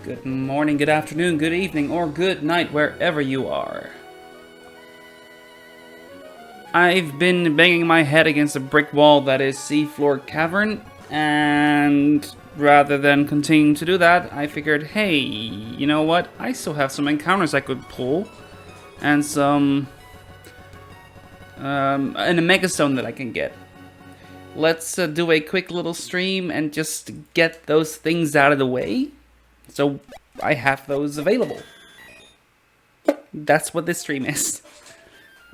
Good morning, good afternoon, good evening, or good night, wherever you are. I've been banging my head against a brick wall that is Seafloor Cavern, and rather than continuing to do that, I figured, hey, you know what? I still have some encounters I could pull, and and a megastone that I can get. Let's do a quick little stream and just get those things out of the way, so I have those available. That's what this stream is.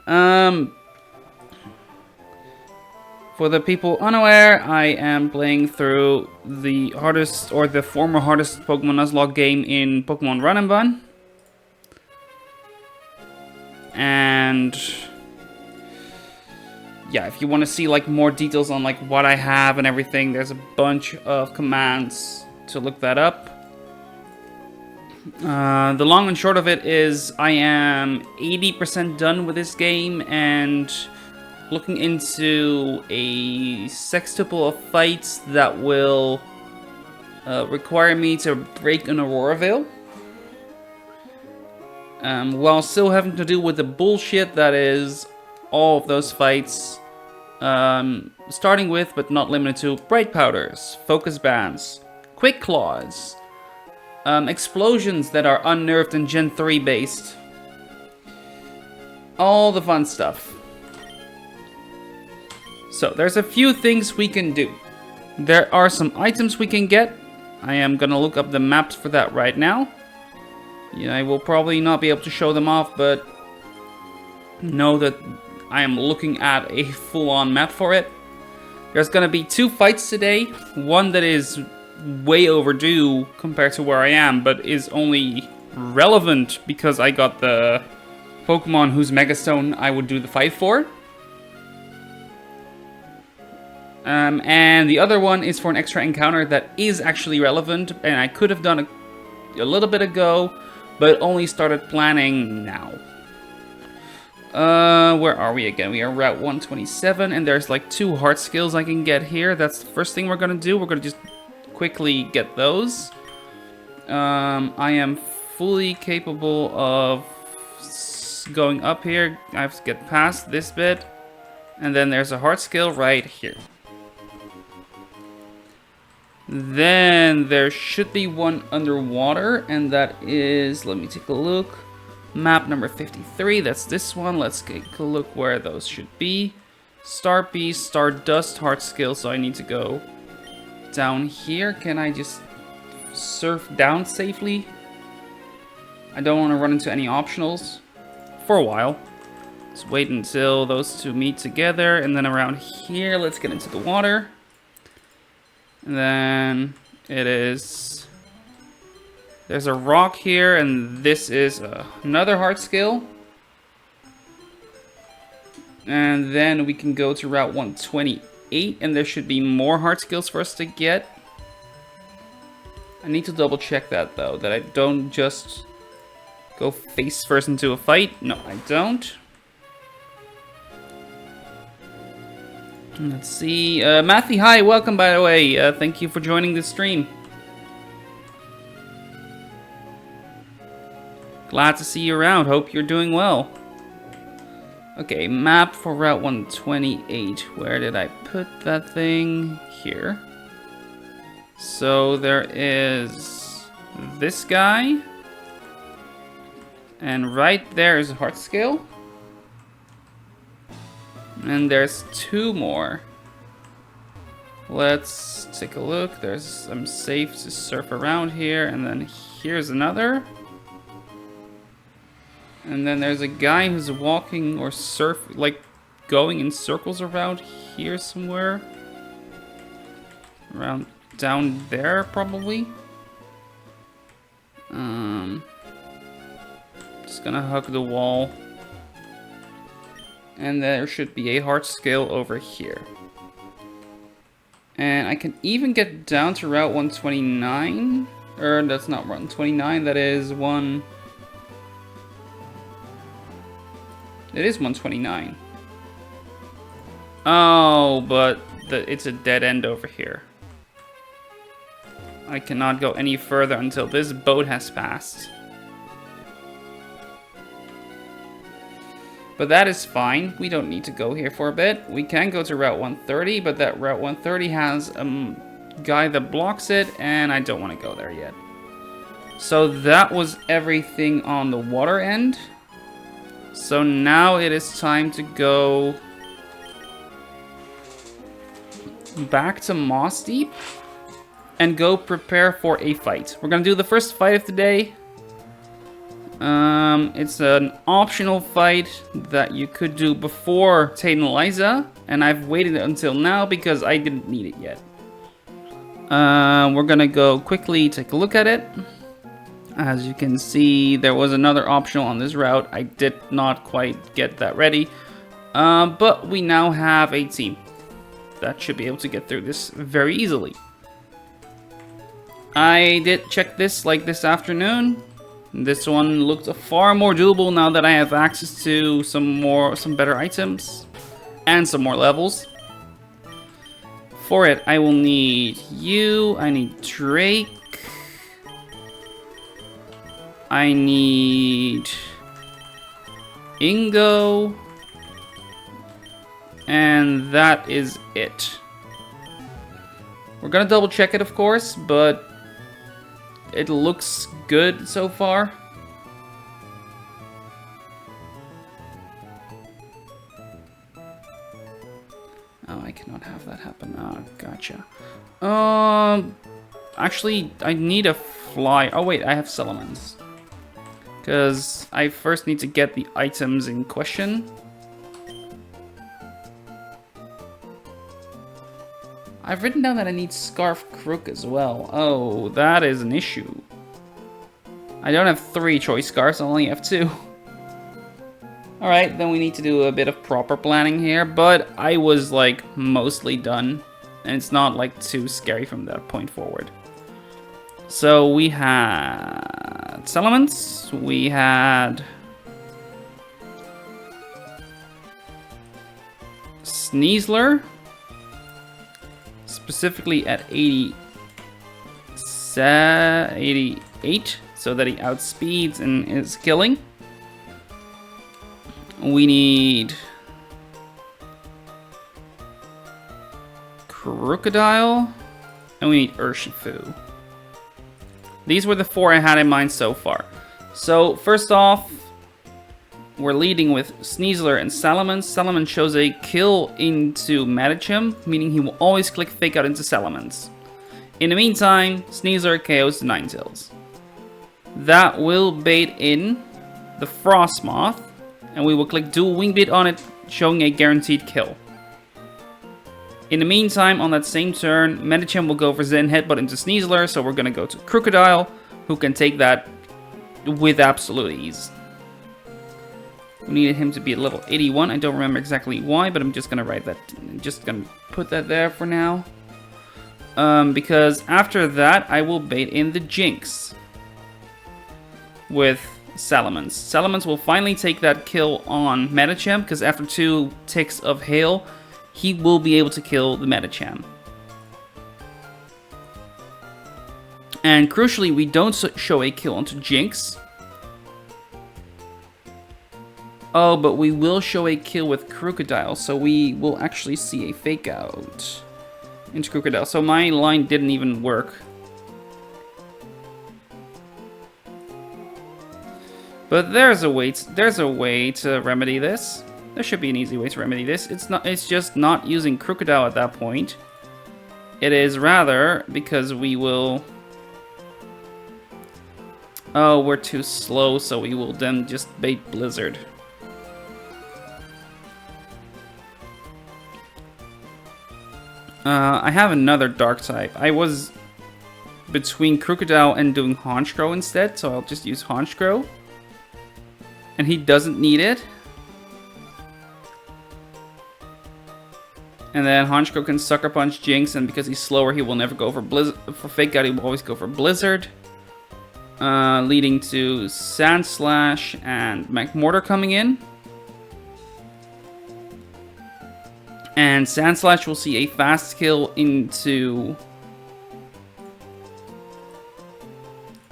For the people unaware, I am playing through the hardest, or the former hardest Pokemon Nuzlocke game in Pokemon RnB. And yeah, if you want to see like more details on like what I have and everything, there's a bunch of commands to look that up. The long and short of it is I am 80% done with this game and looking into a sextuple of fights that will require me to break an Aurora Veil, while still having to deal with the bullshit that is all of those fights, starting with but not limited to Bright Powders, Focus Bands, Quick Claws, explosions that are unnerved and Gen 3 based, all the fun stuff. So, there's a few things we can do. There are some items we can get. I am gonna look up the maps for that right now. Yeah, I will probably not be able to show them off, but know that I am looking at a full-on map for it. There's gonna be 2 fights today. One that is way overdue compared to where I am, but is only relevant because I got the Pokemon whose Megastone I would do the fight for. And the other one is for an extra encounter that is actually relevant, and I could have done a little bit ago, but only started planning now. Where are we again? We are Route 127, and there's like 2 heart skills I can get here. That's the first thing we're gonna do. We're gonna just quickly get those. I am fully capable of going up here. I have to get past this bit, and then there's a heart skill right here. Then there should be one underwater, and that is, let me take a look, map number 53, that's this one. Let's take a look where those should be. Star Beast, Stardust, heart skill, so I need to go down here. Can I just surf down safely? I don't want to run into any optionals for a while. Let's wait until those 2 meet together, and then around here, let's get into the water. And then there's a rock here, and this is another heart skill. And then we can go to Route 128, and there should be more heart skills for us to get. I need to double check that though, that I don't just go face first into a fight. No, I don't. Let's see. Matthew, hi, welcome by the way. Thank you for joining the stream. Glad to see you around. Hope you're doing well. Okay, map for Route 128. Where did I put that thing? Here. So there is this guy. And right there is a heart scale. And there's 2 more. Let's take a look. I'm safe to surf around here, and then here's another. And then there's a guy who's walking or like going in circles around here somewhere. Around down there probably. Just gonna hug the wall. And there should be a heart skill over here. And I can even get down to Route 129. Or that's not Route 129, that is one... It is 129. Oh, but it's a dead end over here. I cannot go any further until this boat has passed. But that is fine. We don't need to go here for a bit. We can go to Route 130, but that Route 130 has a guy that blocks it, and I don't want to go there yet. So that was everything on the water end. So now it is time to go back to Moss Deep and go prepare for a fight. We're gonna do the first fight of the day. It's an optional fight that you could do before Tate and Eliza, and I've waited until now because I didn't need it yet. We're gonna go quickly take a look at it. As you can see, there was another optional on this route. I did not quite get that ready, but we now have a team that should be able to get through this very easily. I did check this like this afternoon. This one looked far more doable now that I have access to some better items and some more levels. For it, I will need you. I need Drake. I need Ingo. And that is it. We're gonna double check it, of course, but it looks good so far. Oh, I cannot have that happen. Oh, gotcha. Actually, I need a fly. Oh, wait, I have Salamans. Because I first need to get the items in question. I've written down that I need Scarf Crook as well. Oh, that is an issue. I don't have 3 choice scarves, I only have 2. Alright, then we need to do a bit of proper planning here, but I was like mostly done. And it's not like too scary from that point forward. So we had Salamans, we had Sneasler. Specifically at 88, so that he outspeeds and is killing. We need Crocodile, and we need Urshifu. These were the 4 I had in mind so far. So first off, we're leading with Sneasler and Salamence. Salamence shows a kill into Medicham, meaning he will always click Fake Out into Salamence. In the meantime, Sneasler KOs the Ninetales. That will bait in the Frostmoth, and we will click Dual Wing Beat on it, showing a guaranteed kill. In the meantime, on that same turn, Medicham will go for Zen Headbutt into Sneasler, so we're going to go to Crocodile, who can take that with absolute ease. We needed him to be at level 81. I don't remember exactly why, but I'm just gonna write that. I'm just gonna put that there for now. Because after that, I will bait in the Jinx with Salamence. Salamence will finally take that kill on Medicham, because after 2 ticks of Hail, he will be able to kill the Medicham. And crucially, we don't show a kill onto Jinx. Oh, but we will show a kill with Crocodile, so we will actually see a Fake Out into Crocodile. So my line didn't even work. But there's a way to remedy this. There should be an easy way to remedy this. It's just not using Crocodile at that point. It is rather because we will... Oh, we're too slow, so we will then just bait Blizzard. I have another dark type. I was between Crocodile and doing Honchkrow instead, so I'll just use Honchkrow. And he doesn't need it. And then Honchkrow can Sucker Punch Jinx, and because he's slower, he will never go for Fake Out, he will always go for Blizzard. Leading to Sand Slash and McMortar coming in. And Sand Slash will see a fast kill into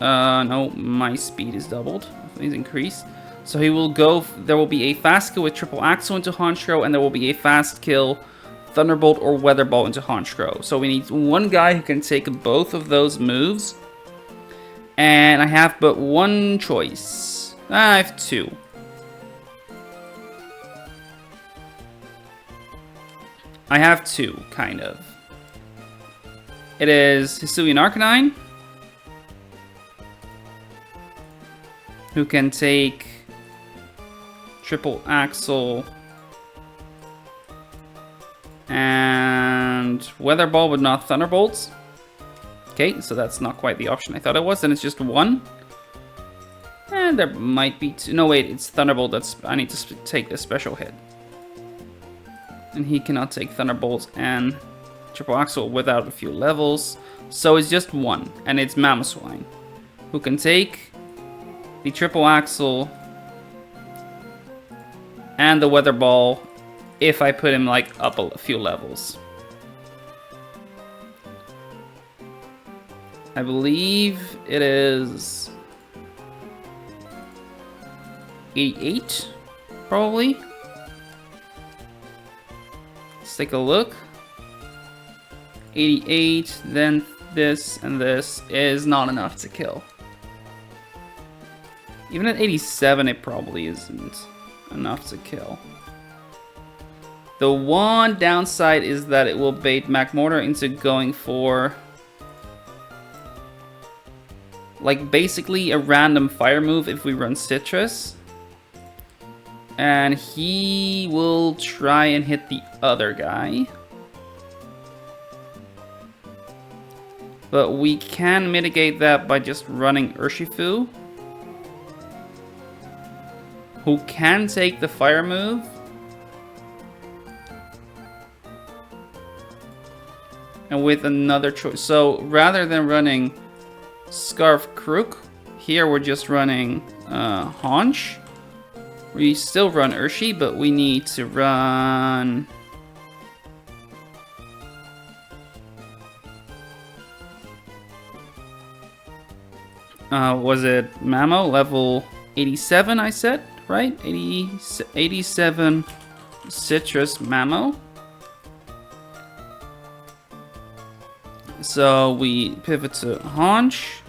No, my speed is doubled. He's increased. So he will go, there will be a fast kill with triple axle into Honchkrow, and there will be a fast kill Thunderbolt or Weather Ball into Honchkrow. So we need one guy who can take both of those moves. And I have but one choice. I have two. I have two, kind of. It is Hisuian Arcanine, who can take triple axle and Weather Ball, but not Thunderbolts. Okay, so that's not quite the option I thought it was, and it's just one. And there might be two. No, wait, it's Thunderbolt. I need to take the special hit. And he cannot take Thunderbolts and triple axle without a few levels. So it's just one, and it's Mamoswine, who can take the triple axle and the Weather Ball if I put him like up a few levels. I believe it is 88, probably. Let's take a look. 88, then this and this is not enough to kill. Even at 87, it probably isn't enough to kill. The one downside is that it will bait Magmortar into going for like basically a random fire move if we run Citrus. And he will try and hit the other guy. But we can mitigate that by just running Urshifu, who can take the fire move. And with another choice. So rather than running Scarf Crook, here we're just running Haunch. We still run Urshi, but we need to run was it Mamo level 87 I said, right? 87 Citrus Mamo. So we pivot to Haunch,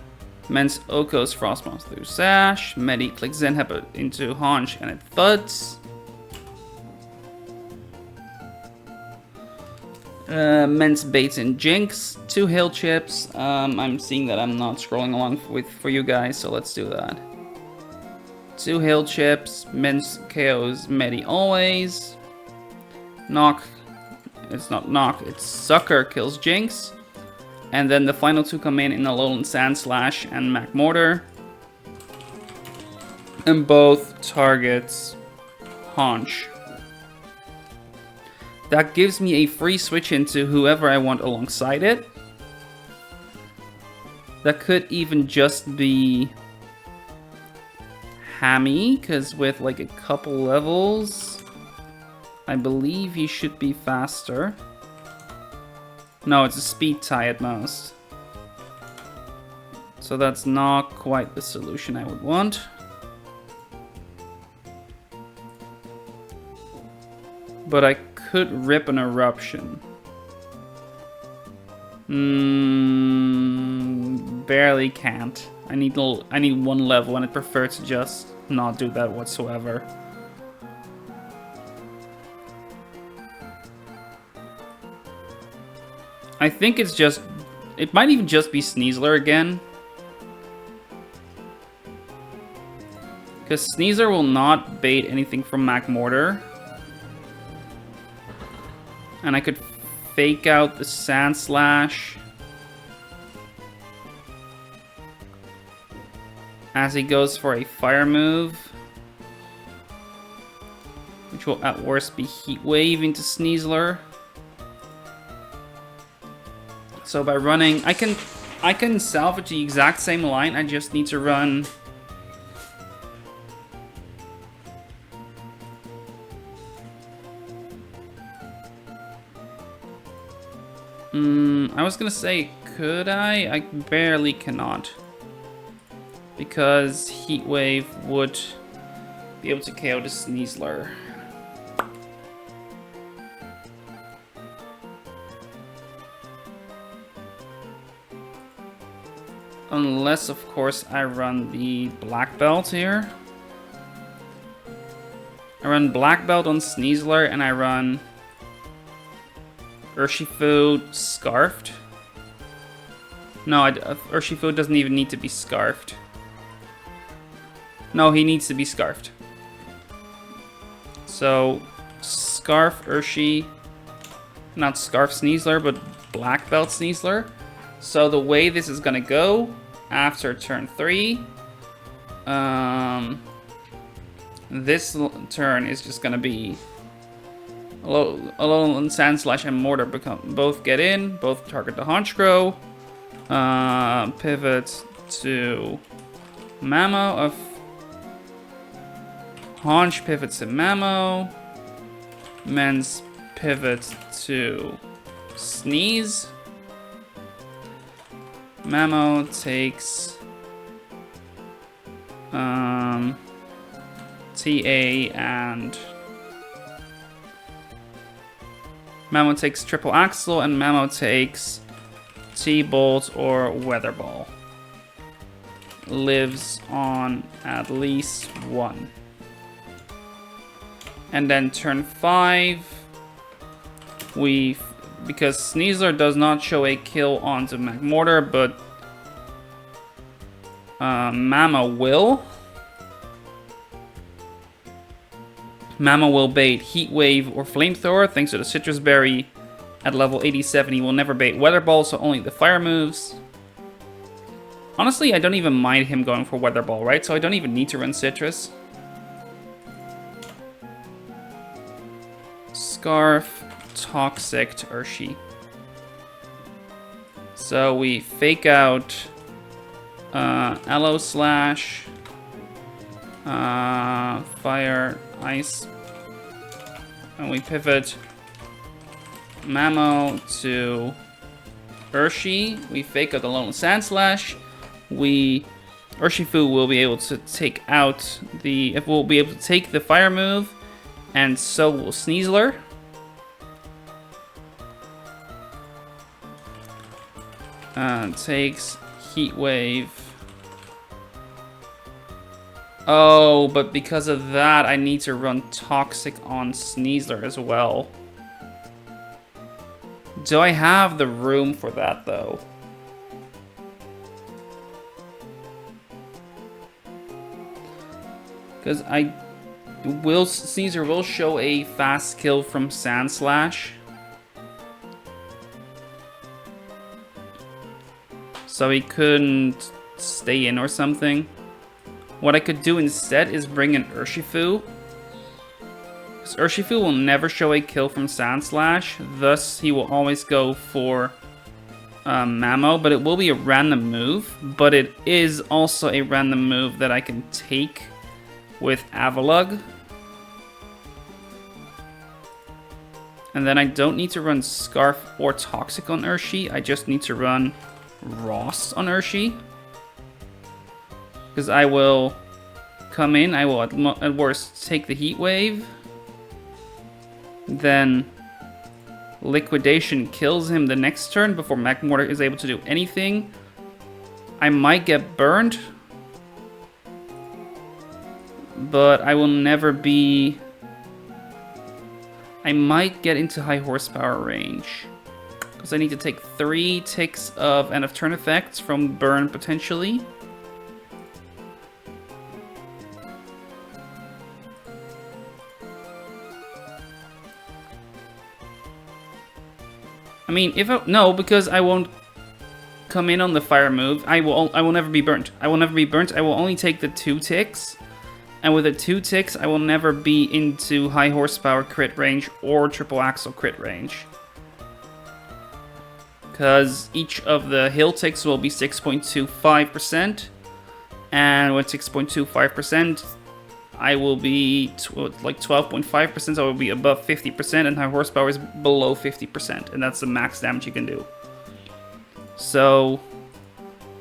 Mence Oko's Frostbound through Sash, Medi clicks Zenhep into Haunch and it thuds. Mence baits in Jinx, 2 Hail Chips. I'm seeing that I'm not scrolling along for you guys, so let's do that. 2 Hail Chips, Mence KOs Medi always. Knock, it's not Knock, it's Sucker kills Jinx. And then the final two come in Alolan Sandslash and Magmortar. And both targets Haunch. That gives me a free switch into whoever I want alongside it. That could even just be Hammy, because with like a couple levels, I believe he should be faster. No, it's a speed tie at most. So that's not quite the solution I would want. But I could rip an Eruption. Barely can't. I need one level, and I prefer to just not do that whatsoever. I think it's just... It might even just be Sneasler again. Because Sneasler will not bait anything from Magmortar. And I could fake out the Sandslash as he goes for a fire move, which will at worst be Heat Wave into Sneasler. So by running, I can salvage the exact same line. I just need to run I was gonna say, could I? I barely cannot. because Heat Wave would be able to KO the Sneasler. Unless, of course, I run the Black Belt here. I run Black Belt on Sneasler, and I run Urshifu Scarfed. No, Urshifu doesn't even need to be Scarfed. No, he needs to be Scarfed. So, Scarf Urshi, not Scarf Sneasler, but Black Belt Sneasler. So the way this is gonna go after turn 3, this turn is just gonna be Alolan Sandslash and Mortar both get in, both target the Honchkrow, pivot to Mamo of Haunch pivots to Mamo, Men's pivot to Sneeze. Mamo takes TA and Mamo takes Triple Axle and Mamo takes T-Bolt or Weather Ball. Lives on at least 1. And then turn 5, because Sneasler does not show a kill onto Magmortar, but Mamo will. Mamo will bait Heat Wave or Flamethrower thanks to the Citrus Berry. At level 87, he will never bait Weather Ball, so only the fire moves. Honestly, I don't even mind him going for Weather Ball, right? So I don't even need to run Citrus. Scarf, Toxic to Urshi. So we fake out Aloe Slash, Fire, Ice, and we pivot Mamo to Urshi. We fake out the Alolan Sandslash. Urshifu will be able to take out will be able to take the fire move, and so will Sneasler. Takes Heat Wave. Oh, but because of that, I need to run Toxic on Sneasler as well. Do I have the room for that, though? Because Sneasler will show a fast kill from Sandslash. So he couldn't stay in or something. What I could do instead is bring in Urshifu. Because Urshifu will never show a kill from Sandslash. Thus, he will always go for Mamo. But it will be a random move. But it is also a random move that I can take with Avalugg. And then I don't need to run Scarf or Toxic on Urshi. I just need to run Ross on Urshi. Because I will come in, I will at worst take the Heat Wave. Then Liquidation kills him the next turn before Magmortar is able to do anything. I might get burned, but I will never be... I might get into high horsepower range. Because I need to take 3 ticks of end of turn effects from burn potentially. I mean, no, because I won't come in on the fire move. I will never be burnt. I will never be burnt. I will only take the 2 ticks. And with the 2 ticks, I will never be into high horsepower crit range or triple axle crit range. Because each of the hill ticks will be 6.25%. And with 6.25%, I will be like 12.5%, so I will be above 50%, and high horsepower is below 50%, and that's the max damage you can do. So,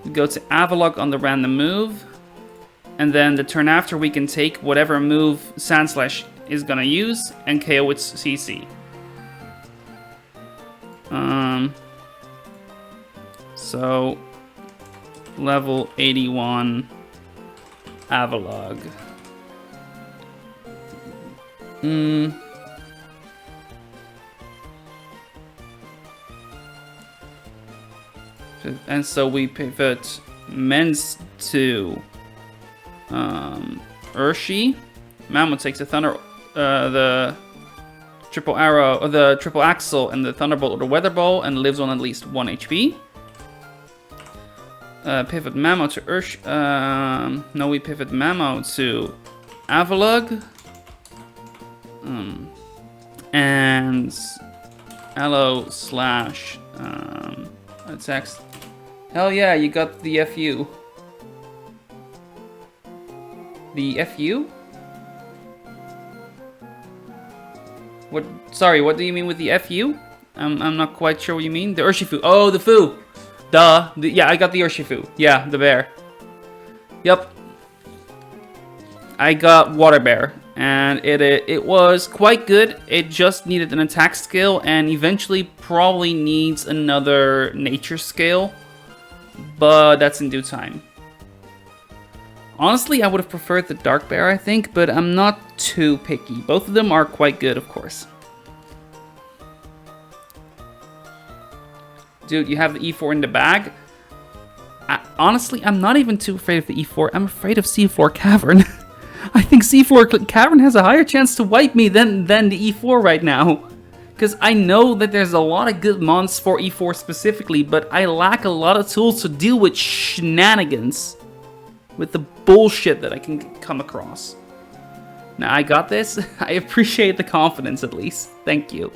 we go to Avalugg on the random move. And then the turn after, we can take whatever move Sandslash is gonna use and KO with CC. So level 81 Avalog. And so we pivot Mens to Urshi. Mammoth takes the triple arrow, or the triple axle, and the thunderbolt or the weather ball, and lives on at least 1 HP. Pivot Mammoth to Urshi. No, we pivot Mammoth to Avalog. And Allo slash attacks. Hell yeah, you got the FU. The FU? What? Sorry, what do you mean with the FU? I'm not quite sure what you mean. The Urshifu. Oh, the Fu. Duh. Yeah, I got the Urshifu. Yeah, the bear. Yep. I got Water Bear, and it was quite good. It just needed an attack skill, and eventually probably needs another nature skill, but that's in due time. Honestly, I would have preferred the Dark Bear, I think, but I'm not too picky. Both of them are quite good, of course. Dude, you have the E4 in the bag. Honestly, I'm not even too afraid of the E4. I'm afraid of Seafloor Cavern. I think Seafloor Cavern has a higher chance to wipe me than the E4 right now. Because I know that there's a lot of good mons for E4 specifically, but I lack a lot of tools to deal with shenanigans. With the bullshit that I can come across. Now, I got this. I appreciate the confidence, at least. Thank you.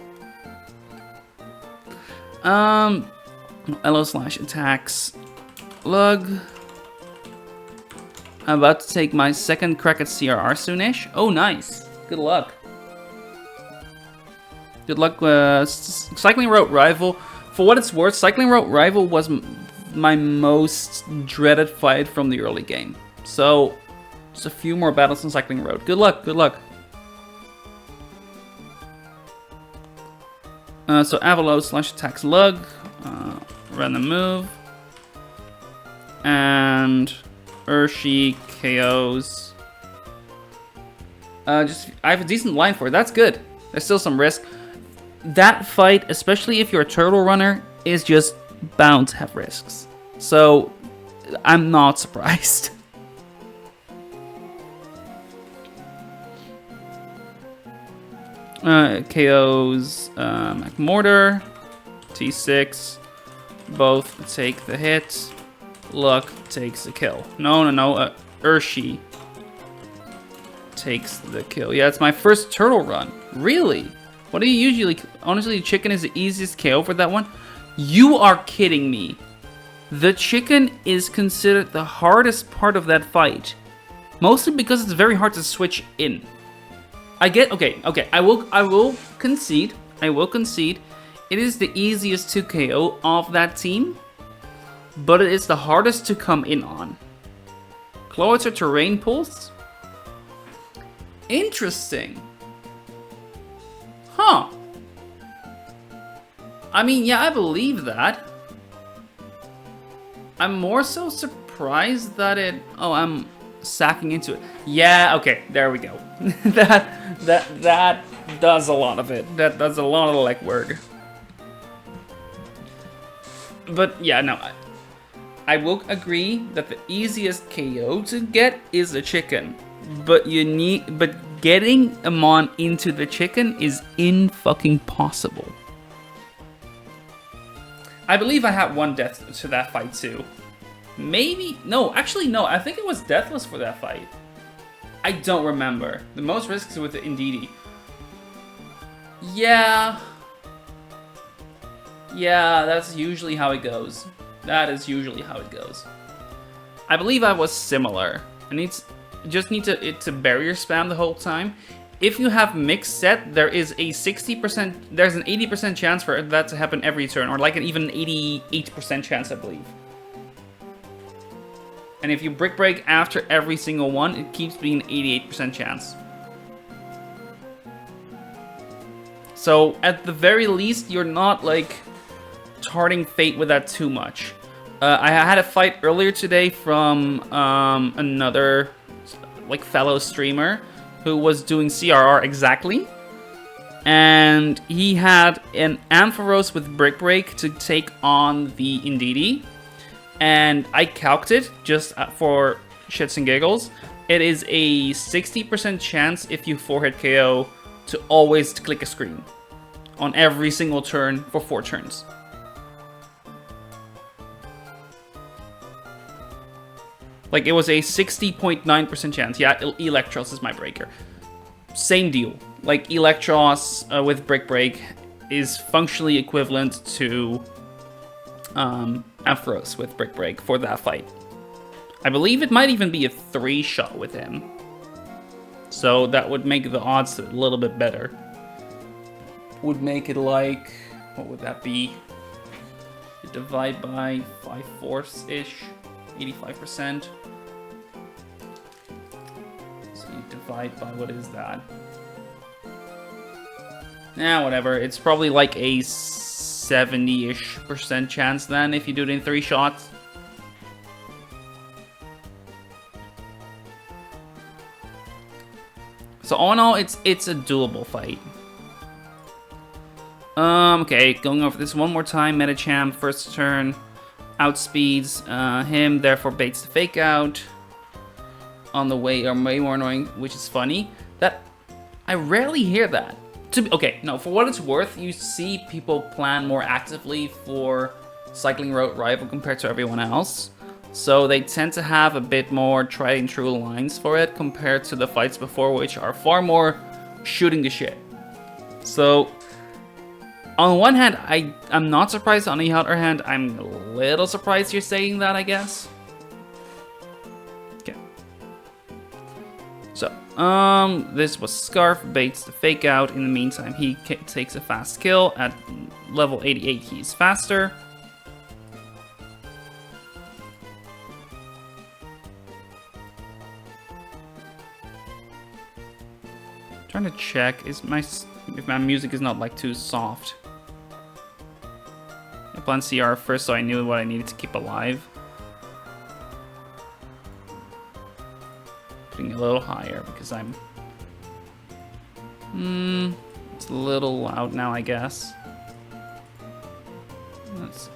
LO slash attacks. Lug. I'm about to take my second crack at CRR soonish. Oh, nice. Good luck. Good luck. Cycling Route Rival. For what it's worth, Cycling Route Rival was my most dreaded fight from the early game. So, just a few more battles on Cycling Road. Good luck, good luck. So Avalo slash attacks Lug. Random move. And Urshi KOs. I have a decent line for it. That's good. There's still some risk. That fight, especially if you're a turtle runner, is just bound to have risks. So, I'm not surprised. KOs McMortar, T6, both take the hit. Luck takes the kill. No, Urshi takes the kill. Yeah, it's my first turtle run. Really? What do you usually... Honestly, chicken is the easiest KO for that one. You are kidding me. The chicken is considered the hardest part of that fight. Mostly because it's very hard to switch in. Okay, I will concede. It is the easiest to KO of that team, but it is the hardest to come in on. Closer terrain pulse? Interesting. Huh. I mean, yeah, I believe that. I'm more so surprised that it... Oh, I'm sacking into it. Yeah, okay, there we go. that does a lot of it. That does a lot of the legwork. But yeah, no, I will agree that the easiest KO to get is the chicken. But getting a mon into the chicken is in-fucking-possible. I believe I had one death to that fight too. Maybe, no, actually no, I think it was deathless for that fight. I don't remember. The most risks with the Indeedee. Yeah, that's usually how it goes. That is usually how it goes. I believe I was similar. Just need to barrier spam the whole time. If you have mixed set, there is a 60%, there's an 80% chance for that to happen every turn, or like an even 88% chance, I believe. And if you brick break after every single one, it keeps being 88% chance. So at the very least, you're not like tarting fate with that too much. I had a fight earlier today from another like fellow streamer who was doing CRR exactly. And he had an Ampharos with Brick Break to take on the Indeedee. And I calced it just for shits and giggles. It is a 60% chance if you 4-hit KO to always click a screen on every single turn for 4 turns. Like, it was a 60.9% chance. Yeah, Electros is my breaker. Same deal. Like, Electros with Brick Break is functionally equivalent to Ampharos with Brick Break for that fight. I believe it might even be a 3-shot with him. So that would make the odds a little bit better. Would make it like, what would that be? You divide by 5/4-ish, 85%. So you divide by, what is that? Nah, whatever. It's probably like a 70-ish% chance then if you do it in 3 shots. So all in all, it's a doable fight. Okay, going over this one more time. Metachamp, first turn, outspeeds him, therefore baits the fake out. On the way are way more annoying, which is funny. That I rarely hear that. Okay, no, for what it's worth, you see people plan more actively for Cycling Road Rival compared to everyone else. So they tend to have a bit more tried and true lines for it compared to the fights before, which are far more shooting the shit. So on one hand, I'm not surprised. On the other hand, I'm a little surprised you're saying that, I guess. Okay. So, this was Scarf, baits the fake out. In the meantime, he takes a fast kill. At level 88, he's faster. Trying to check if my music is not like too soft. I planned CR first, so I knew what I needed to keep alive. Putting it a little higher because I'm. It's a little loud now, I guess. Let's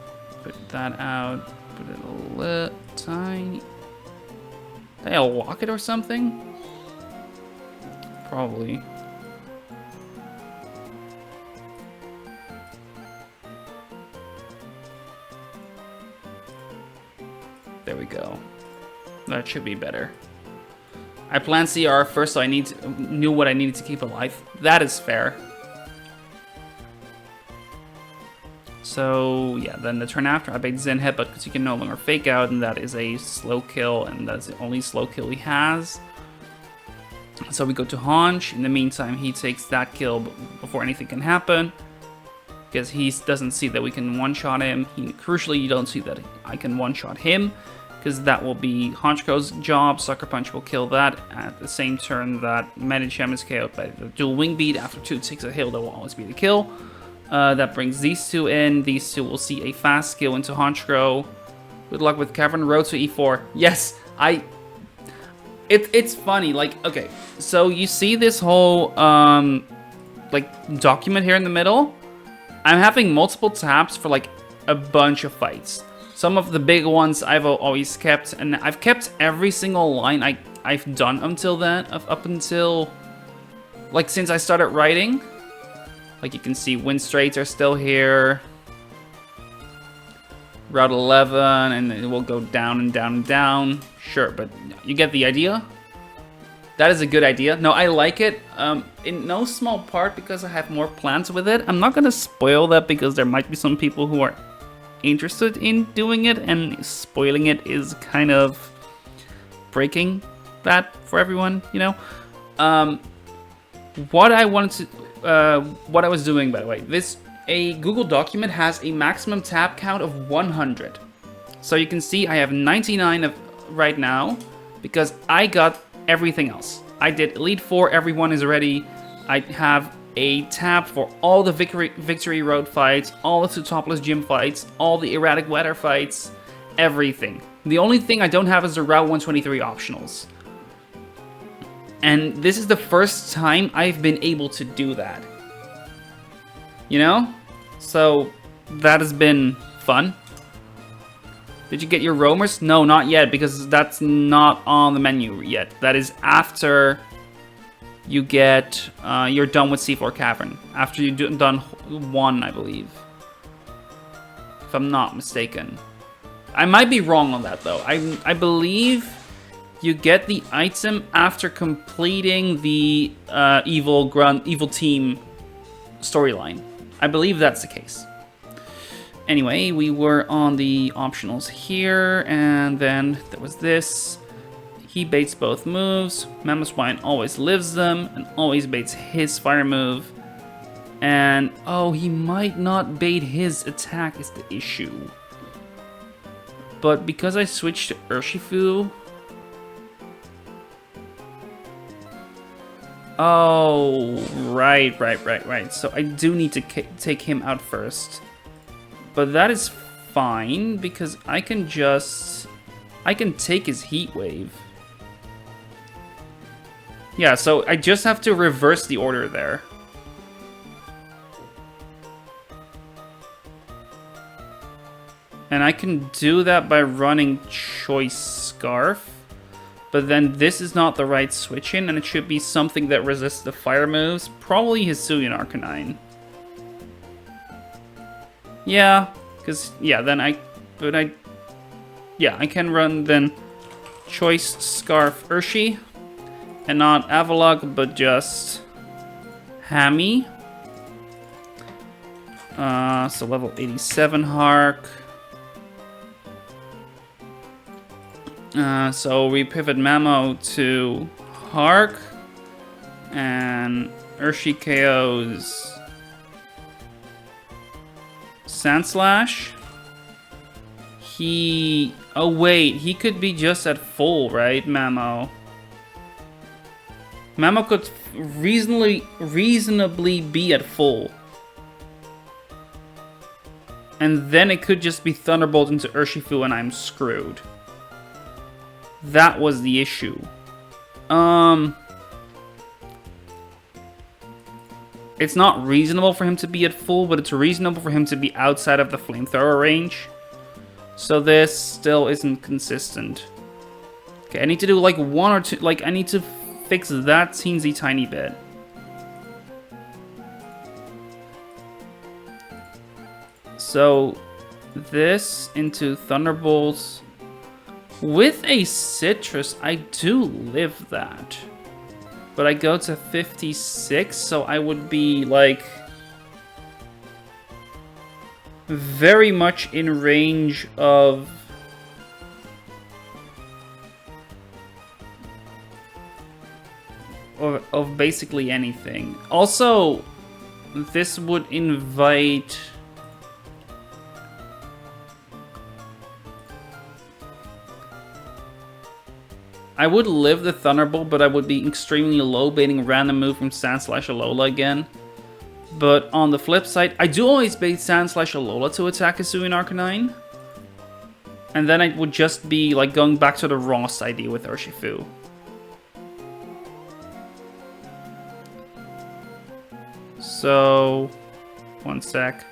put that out. Put it a little tiny. Did I lock it or something? Probably. There we go. That should be better. I planned CR first, so I knew what I needed to keep alive. That is fair. So yeah, then the turn after I bait Zen Headbutt because he can no longer fake out, and that is a slow kill, and that's the only slow kill he has. So we go to Haunch. In the meantime, he takes that kill before anything can happen. Because he doesn't see that we can one-shot him. Crucially, you don't see that I can one-shot him. Because that will be Haunchko's job. Sucker Punch will kill that at the same turn that Medicham is KO'd by the dual wing beat. After 2 ticks of hail, that will always be the kill. That brings these two in. These two will see a fast kill into Haunchko. Good luck with Cavern Road to E4. Yes, It's funny, like, okay, so you see this whole, like, document here in the middle? I'm having multiple tabs for, like, a bunch of fights. Some of the big ones I've always kept, and I've kept every single line I've done until then, up until, like, since I started writing. Like, you can see Wind Straits are still here. Route 11, and it will go down and down and down. Sure, but you get the idea? That is a good idea. No, I like it, in no small part because I have more plans with it. I'm not gonna spoil that because there might be some people who are interested in doing it, and spoiling it is kind of breaking that for everyone, you know? What I wanted to, what I was doing, by the way, a Google document has a maximum tab count of 100. So you can see I have 99 right now because I got everything else. I did Elite Four, everyone is ready. I have a tab for all the Victory Road fights, all the Topless Gym fights, all the Erratic Weather fights, everything. The only thing I don't have is the Route 123 optionals. And this is the first time I've been able to do that. You know? So, that has been fun. Did you get your roamers? No, not yet, because that's not on the menu yet. That is after you get, you're done with Seafloor Cavern. After you've done one, I believe. If I'm not mistaken. I might be wrong on that, though. I believe you get the item after completing the evil team storyline. I believe that's the case. Anyway, we were on the optionals here, and then there was this. He baits both moves. Mammothwine always lives them, and always baits his fire move. And, oh, he might not bait his attack is the issue. But because I switched to Urshifu... Oh, right. So I do need to take him out first. But that is fine, because I can take his Heat Wave. Yeah, so I just have to reverse the order there. And I can do that by running Choice Scarf. But then this is not the right switch in, and it should be something that resists the fire moves. Probably Hisuian Arcanine. Yeah, because, yeah, then I can run then Choice Scarf Urshi, and not Avalok, but just Hammy. So level 87 Hark. So we pivot Mamo to Hark, and Urshi KO's Sandslash. Oh wait, he could be just at full, right, Mamo? Mamo could reasonably be at full. And then it could just be Thunderbolt into Urshifu and I'm screwed. That was the issue. It's not reasonable for him to be at full, but it's reasonable for him to be outside of the flamethrower range. So this still isn't consistent. Okay, I need to do like one or two, like I need to fix that teensy tiny bit. So this into Thunderbolts. With a Citrus, I do live that. But I go to 56, so I would be like very much in range of basically anything. Also, this would invite I would live the Thunderbolt, but I would be extremely low baiting random move from Sandslash Alola again. But on the flip side, I do always bait Sandslash Alola to attack Hisuian Arcanine. And then I would just be like going back to the Ross idea with Urshifu. So, one sec.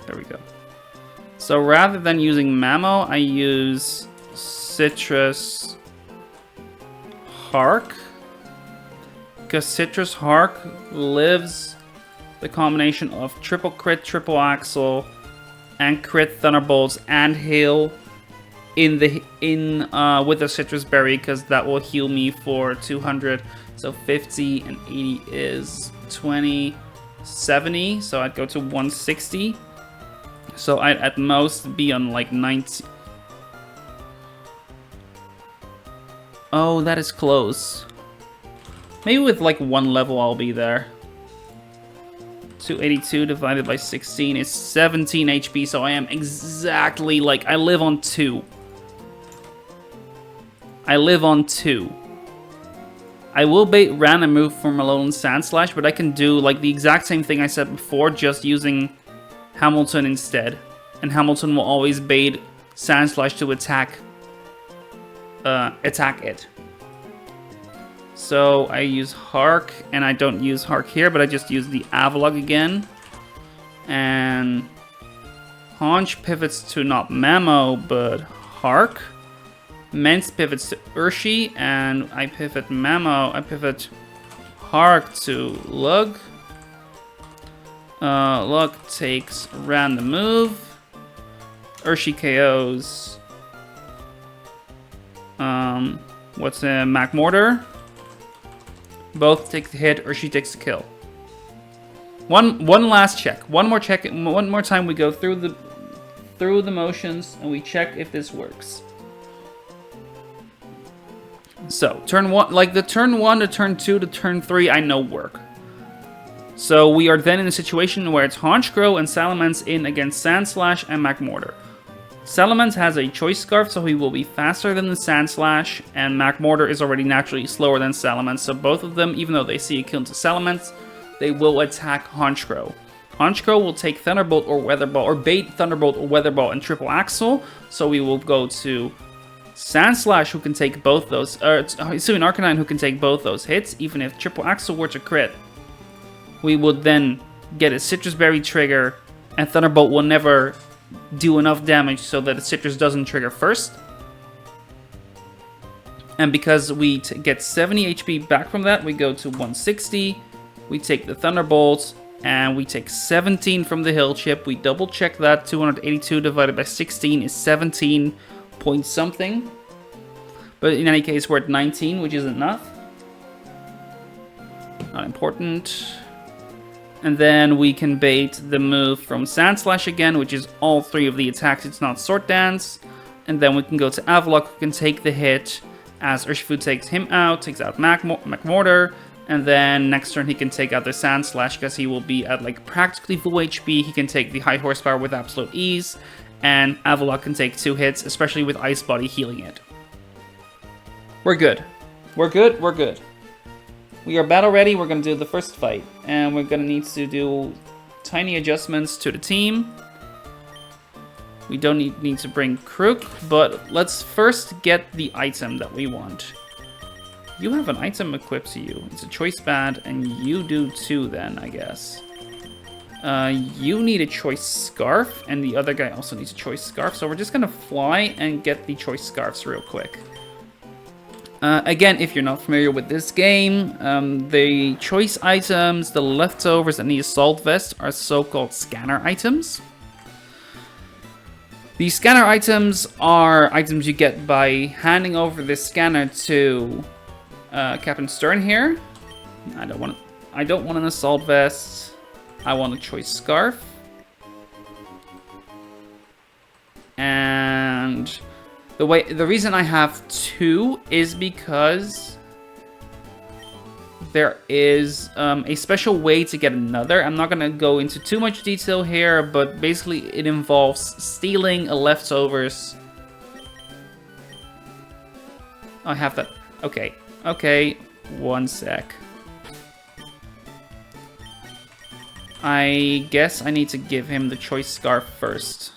There we go. So rather than using Mamo, I use Citrus Hark, because Citrus Hark lives the combination of triple crit, triple axle, and crit Thunderbolts and Hail with the Citrus Berry, because that will heal me for 200. So 50 and 80 is 20, 70. So I'd go to 160. So I'd at most be on like 90. Oh, that is close. Maybe with like one level I'll be there. 282 divided by 16 is 17 HP, so I am exactly like, I live on 2. I live on 2. I will bait Ran and move for Malone and Sandslash, but I can do like the exact same thing I said before, just using Hamilton instead. And Hamilton will always bait Sandslash to attack it. So I use Hark, and I don't use Hark here, but I just use the Avalugg again. And Haunch pivots to not Mamo, but Hark. Mence pivots to Urshi, and I pivot Mamo. I pivot Hark to Lug. Lug takes random move. Urshi KOs. What's a Mac Mortar? Both take the hit. Urshi takes the kill. One last check. One more check. One more time we go through the motions and we check if this works. So, turn 1, like the turn 1 to turn 2 to turn 3, I know work. So, we are then in a situation where it's Honchkrow and Salamence in against Sandslash and Magmortar. Salamence has a Choice Scarf, so he will be faster than the Sandslash, and Magmortar is already naturally slower than Salamence, so both of them, even though they see a kill to Salamence, they will attack Honchkrow. Honchkrow will take Thunderbolt or Weather Ball, or bait Thunderbolt or Weather Ball and Triple Axle, so we will go to Sandslash, who can take both those, assuming Arcanine, who can take both those hits, even if Triple Axle were to crit. We would then get a Citrus Berry trigger, and Thunderbolt will never do enough damage so that a Citrus doesn't trigger first. And because we get 70 HP back from that, we go to 160, we take the Thunderbolts, and we take 17 from the Hill Chip. We double check that, 282 divided by 16 is 17 point something, but in any case we're at 19, which isn't enough. Not important. And then we can bait the move from Sandslash again, which is all 3 of the attacks. It's not Sword Dance. And then we can go to Avalugg, who can take the hit as Urshifu takes him out, takes out Magmortar, and then next turn he can take out the Sandslash because he will be at like practically full HP. He can take the high horsepower with absolute ease. And Avalugg can take 2 hits, especially with Ice Body healing it. We're good. We're good, we're good. We are battle ready, we're going to do the first fight. And we're going to need to do tiny adjustments to the team. We don't need to bring Crook, but let's first get the item that we want. You have an item equipped to you. It's a choice band, and you do too then, I guess. You need a choice scarf, and the other guy also needs a choice scarf, so we're just gonna fly and get the choice scarves real quick. Again, if you're not familiar with this game, the choice items, the leftovers, and the assault vest are so-called scanner items. These scanner items are items you get by handing over this scanner to Captain Stern here. I don't want an assault vest. I want a choice scarf. And the reason I have 2 is because there is a special way to get another. I'm not going to go into too much detail here, but basically it involves stealing a leftovers. I have that. Okay. Okay. One sec. I guess I need to give him the choice scarf first.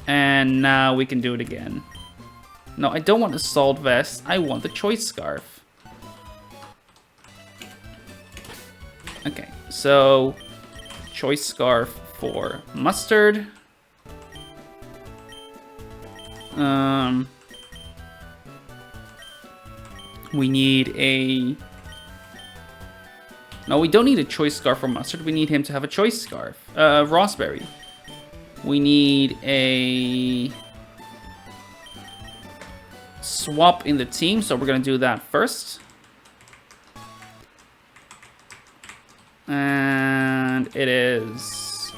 And now we can do it again. No, I don't want assault vest. I want the choice scarf. Okay, so choice scarf for Mustard. We need a... No, we don't need a choice scarf for Mustard. We need him to have a choice scarf. Rossberry. We need a swap in the team, so we're gonna do that first. And it is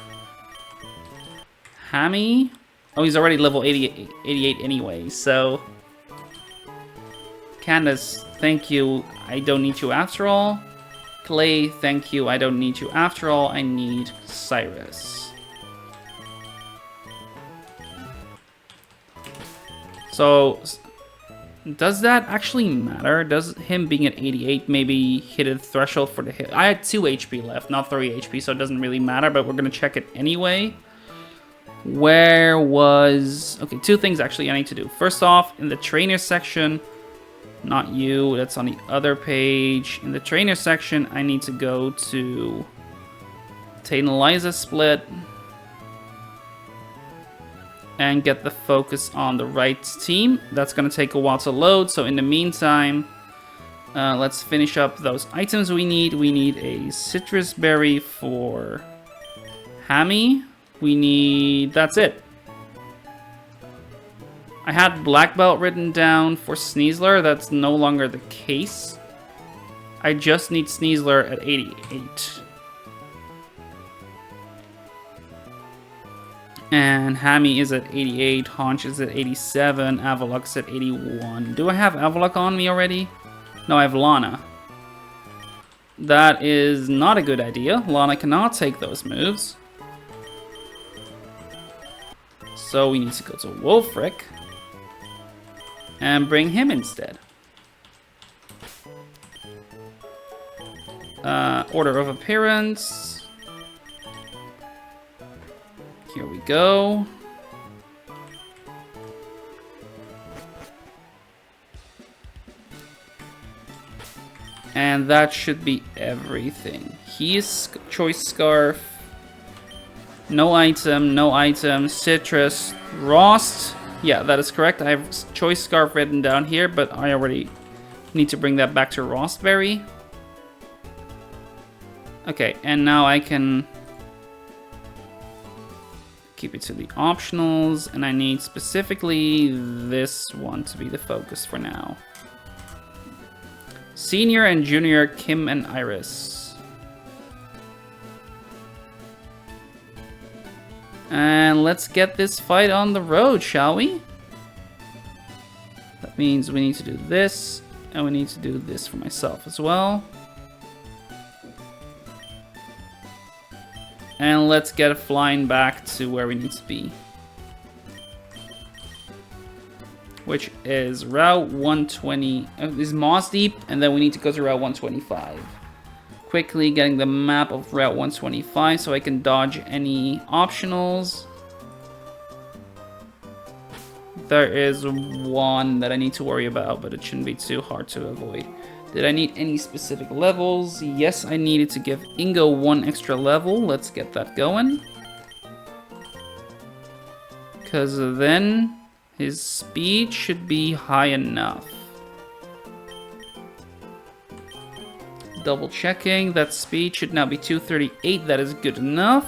Hammy. Oh, he's already level 88 anyway, so Candace, thank you. I don't need you after all. Clay, thank you. I don't need you after all. I need Cyrus. So, does that actually matter? Does him being at 88 maybe hit a threshold for the hit? I had 2 HP left, not 3 HP, so it doesn't really matter, but we're going to check it anyway. Where was... Okay, 2 things actually I need to do. First off, in the trainer section, not you, that's on the other page. In the trainer section, I need to go to Tate and Eliza split and get the focus on the right team. That's going to take a while to load, so in the meantime, let's finish up those items we need. We need a citrus berry for Hammy. We need... that's it. I had black belt written down for Sneasler. That's no longer the case. I just need Sneasler at 88. And Hammy is at 88, Haunch is at 87, Avalok's at 81. Do I have Avalok on me already? No, I have Lana. That is not a good idea. Lana cannot take those moves. So we need to go to Wolfric and bring him instead. Order of appearance. Here we go. And that should be everything. He is Choice Scarf. No item, Citrus, Rost. Yeah, that is correct. I have Choice Scarf written down here, but I already need to bring that back to Rostberry. Okay, and now I can keep it to the optionals, and I need specifically this one to be the focus for now. Senior and Junior, Kim and Iris. And let's get this fight on the road, shall we? That means we need to do this, and we need to do this for myself as well. And let's get it flying back to where we need to be. Which is Route 120. Is Moss Deep, and then we need to go to Route 125. Quickly getting the map of Route 125 so I can dodge any optionals. There is one that I need to worry about, but it shouldn't be too hard to avoid. Did I need any specific levels? Yes, I needed to give Ingo 1 extra level. Let's get that going. Because then his speed should be high enough. Double checking, that speed should now be 238. That is good enough.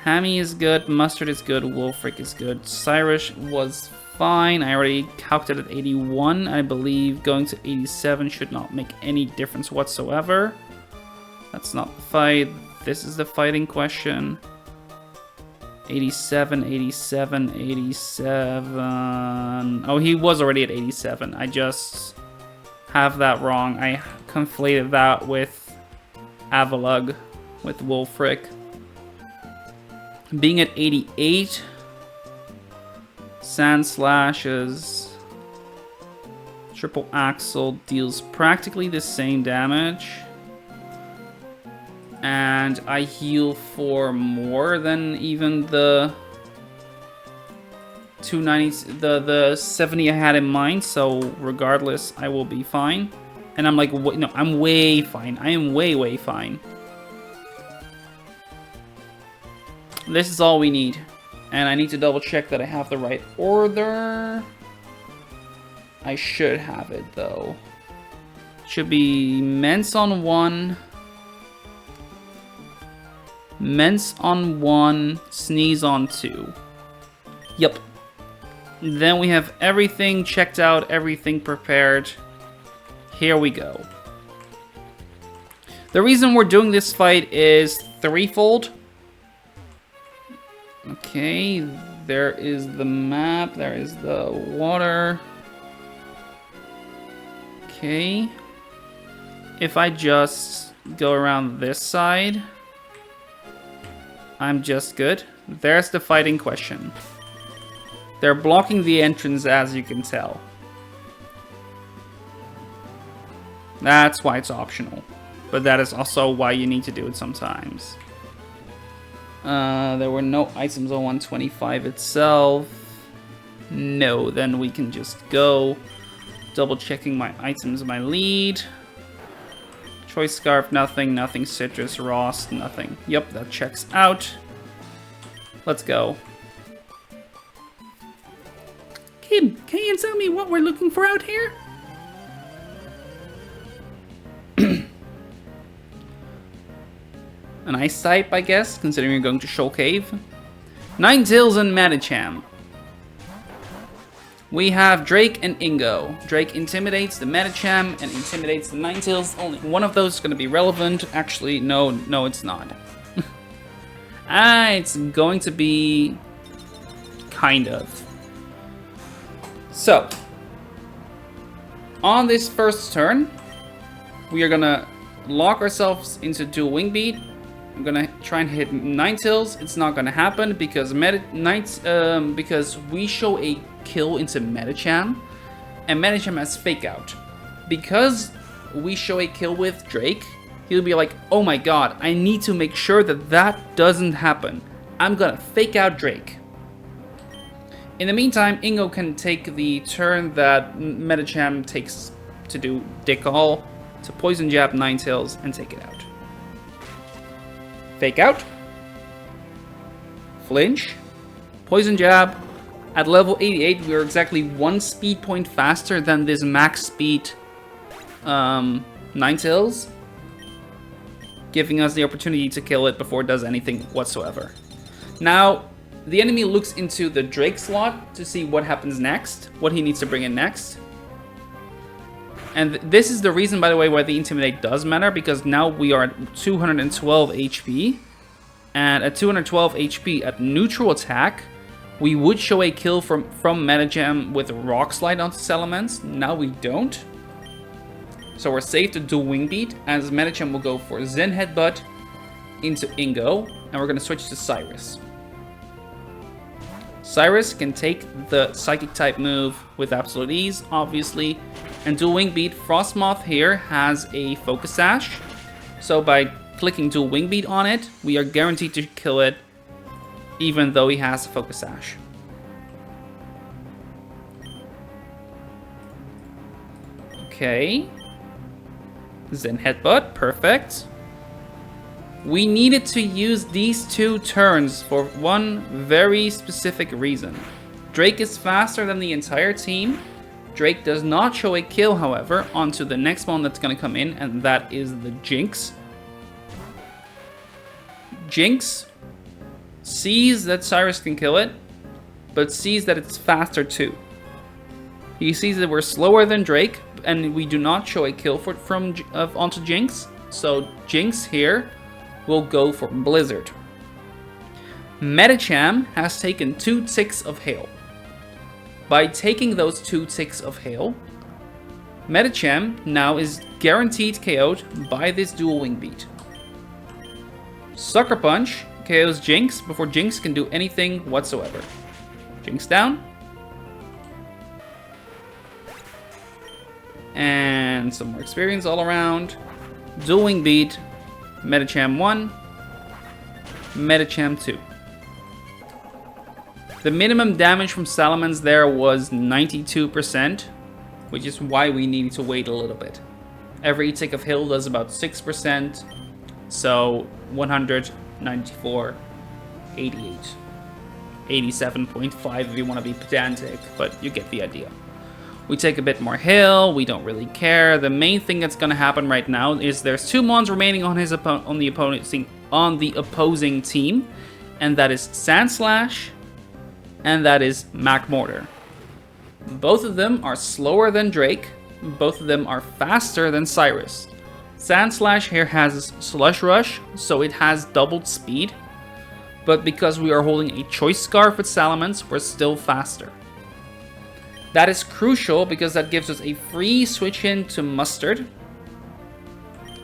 Hammy is good, Mustard is good, Wolfric is good. Cyrus was fine. I already calculated 81. I believe going to 87 should not make any difference whatsoever. That's not the fight. This is the fighting question. 87, 87, 87. Oh, he was already at 87. I just have that wrong. I conflated that with Avalug, with Wolfric. Being at 88, Sand Slashes, Triple Axle deals practically the same damage. And I heal for more than even the 290, the 70 I had in mind. So regardless, I will be fine. And I'm like, no, I'm way fine. I am way fine. This is all we need. And I need to double check that I have the right order. I should have it though. Should be Mence on 1. Mence on 1, Sneeze on 2. Yep. Then we have everything checked out, everything prepared. Here we go. The reason we're doing this fight is threefold. Okay, there is the map, there is the water. Okay. If I just go around this side, I'm just good. There's the fighting question. They're blocking the entrance, as you can tell. That's why it's optional. But that is also why you need to do it sometimes. There were no items on 125 itself. No, then we can just go. Double checking my items, my lead. Choice scarf, nothing. Nothing citrus, Rost, nothing. Yep, that checks out. Let's go. Kim, can you tell me what we're looking for out here? An ice type, I guess, considering you're going to Shoal Cave. Ninetales and Medicham. We have Drake and Ingo. Drake intimidates the Medicham and intimidates the Ninetales. Only one of those is going to be relevant. Actually, no, it's not. It's going to be... kind of. So, on this first turn, we are going to lock ourselves into dual wing beat. I'm gonna try and hit Ninetales. It's not gonna happen because because we show a kill into Medicham, and Medicham has fake out. Because we show a kill with Drake, he'll be like, "Oh my god, I need to make sure that that doesn't happen. I'm gonna fake out Drake." In the meantime, Ingo can take the turn that Medicham takes to do Dick All, to poison jab Ninetales and take it out. Fake out, flinch, poison jab. At level 88, we are exactly 1 speed point faster than this max speed Ninetales, giving us the opportunity to kill it before it does anything whatsoever. Now, the enemy looks into the Drake slot to see what happens next, what he needs to bring in next. And this is the reason, by the way, why the Intimidate does matter, because now we are at 212 HP. And at 212 HP at neutral attack, we would show a kill from Medicham with Rock Slide onto Salamence. Now we don't. So we're safe to do Wing Beat, as Medicham will go for Zen Headbutt into Ingo. And we're going to switch to Cyrus. Cyrus can take the Psychic type move with absolute ease, obviously. And Dual Wing Beat, Frostmoth here has a Focus Sash. So by clicking Dual Wing Beat on it, we are guaranteed to kill it, even though he has a Focus Sash. Okay. Zen Headbutt, perfect. We needed to use these 2 turns for one very specific reason. Drake is faster than the entire team. Drake does not show a kill, however, onto the next one that's going to come in, and that is the Jinx. Jinx sees that Cyrus can kill it, but sees that it's faster too. He sees that we're slower than Drake, and we do not show a kill onto Jinx, so Jinx here will go for Blizzard. Medicham has taken 2 ticks of hail. By taking those 2 ticks of hail, Medicham now is guaranteed KO'd by this Dual Wing Beat. Sucker Punch KOs Jinx before Jinx can do anything whatsoever. Jinx down. And some more experience all around. Dual Wing Beat. Medicham 1. Medicham 2. The minimum damage from Salamence there was 92%, which is why we needed to wait a little bit. Every tick of hail does about 6%, so 194, 88, 87.5 if you want to be pedantic, but you get the idea. We take a bit more hail, we don't really care. The main thing that's going to happen right now is there's 2 mons remaining on the opposing team, and that is Sand Slash and that is Mac Mortar. Both of them are slower than Drake, both of them are faster than Cyrus. Sand Slash here has Slush Rush, so it has doubled speed, but because we are holding a Choice Scarf with Salamence, we're still faster. That is crucial because that gives us a free switch in to Mustard,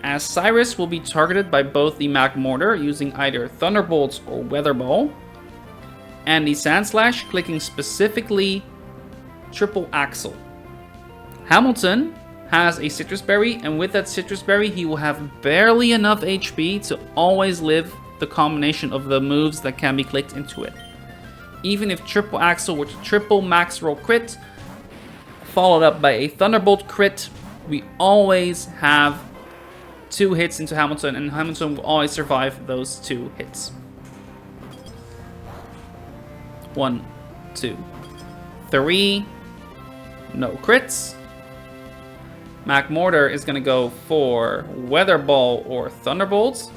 as Cyrus will be targeted by both the Mac Mortar using either Thunderbolts or Weather Ball. and the Sand Slash, clicking specifically triple axle. Hamilton has a citrus berry, and with that citrus berry, he will have barely enough HP to always live the combination of the moves that can be clicked into it. Even if triple axle were to triple max roll crit, followed up by a thunderbolt crit, we always have 2 hits into Hamilton, and Hamilton will always survive those 2 hits. 1, 2, 3. No crits. Mac Mortar is going to go for Weather Ball or Thunderbolts.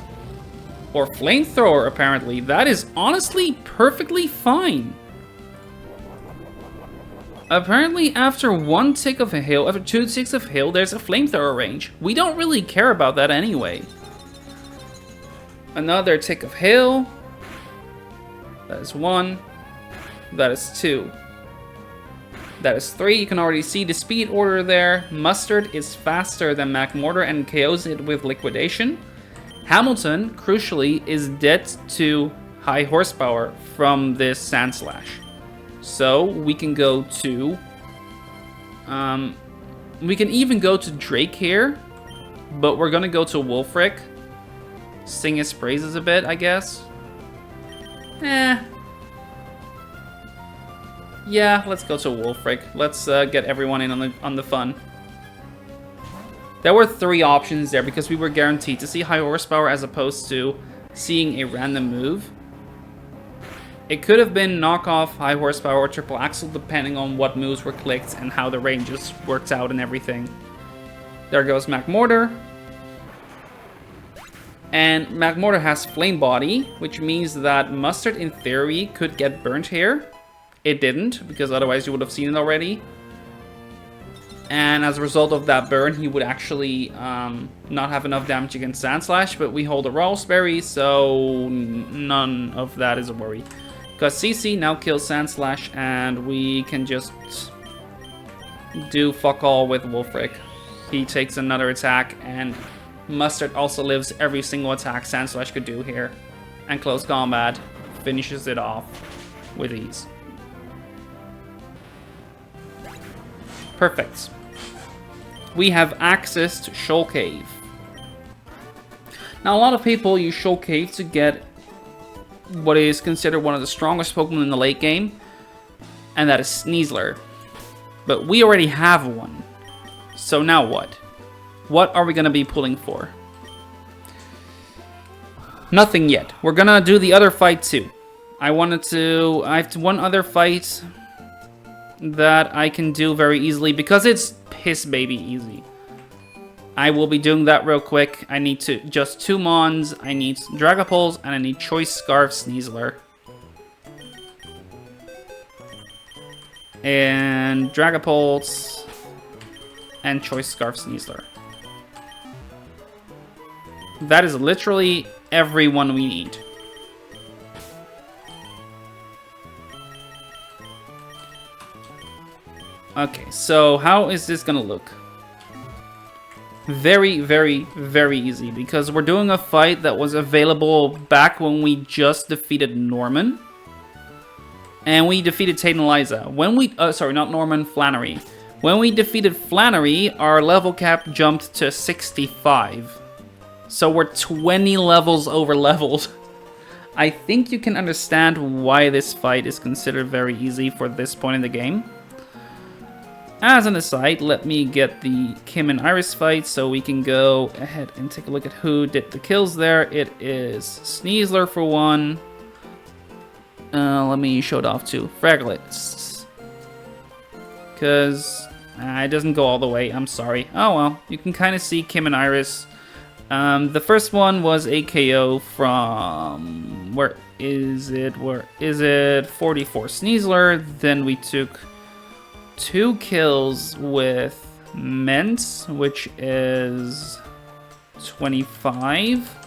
Or Flamethrower, apparently. That is honestly perfectly fine. Apparently, after 1 tick of a hail, after 2 ticks of hail, there's a Flamethrower range. We don't really care about that anyway. Another tick of hail. That is 1. That is 2. That is 3. You can already see the speed order there. Mustard is faster than Mac Mortar and KOs it with Liquidation. Hamilton, crucially, is dead to high horsepower from this Sand Slash. So we can go to... we can even go to Drake here, but we're gonna go to Wulfric. Sing his praises a bit, I guess. Yeah, let's go to Wulfric. Let's get everyone in on the fun. There were 3 options there because we were guaranteed to see high horsepower as opposed to seeing a random move. It could have been knockoff, high horsepower, or triple axle depending on what moves were clicked and how the ranges worked out and everything. There goes Mac Mortar. And Mac Mortar has Flame Body, which means that Mustard in theory could get burnt here. It didn't, because otherwise you would have seen it already. And as a result of that burn, he would actually not have enough damage against Sand Slash, but we hold a Raspberry, so none of that is a worry. Because CC now kills Sand Slash, and we can just do fuck all with Wulfric. He takes another attack, and Mustard also lives every single attack Sand Slash could do here. And Close Combat finishes it off with ease. Perfect. We have access to Shoal Cave. Now, a lot of people use Shoal Cave to get what is considered one of the strongest Pokemon in the late game, and that is Sneasler. But we already have one. So now what? What are we going to be pulling for? Nothing yet. We're going to do the other fight too. I have one other fight that I can do very easily because it's piss baby easy. I will be doing that real quick. I need just 2 Mons, I need Dragapults, and I need Choice Scarf Sneasler. And Dragapults and Choice Scarf Sneasler. That is literally everyone we need. Okay, so how is this gonna look? Very, very, very easy, because we're doing a fight that was available back when we just defeated Norman. And we defeated Tate and Liza. When we, sorry, not Norman, Flannery. When we defeated Flannery, our level cap jumped to 65. So we're 20 levels over leveled. I think you can understand why this fight is considered very easy for this point in the game. As an aside, let me get the Kim and Iris fight so we can go ahead and take a look at who did the kills there. It is Sneasler for 1. Let me show it off to Fraglets. Because it doesn't go all the way, I'm sorry. Oh well, you can kind of see Kim and Iris. The first one was a KO from, where is it? 44 Sneasler. Then we took 2 kills with Mence, which is 25.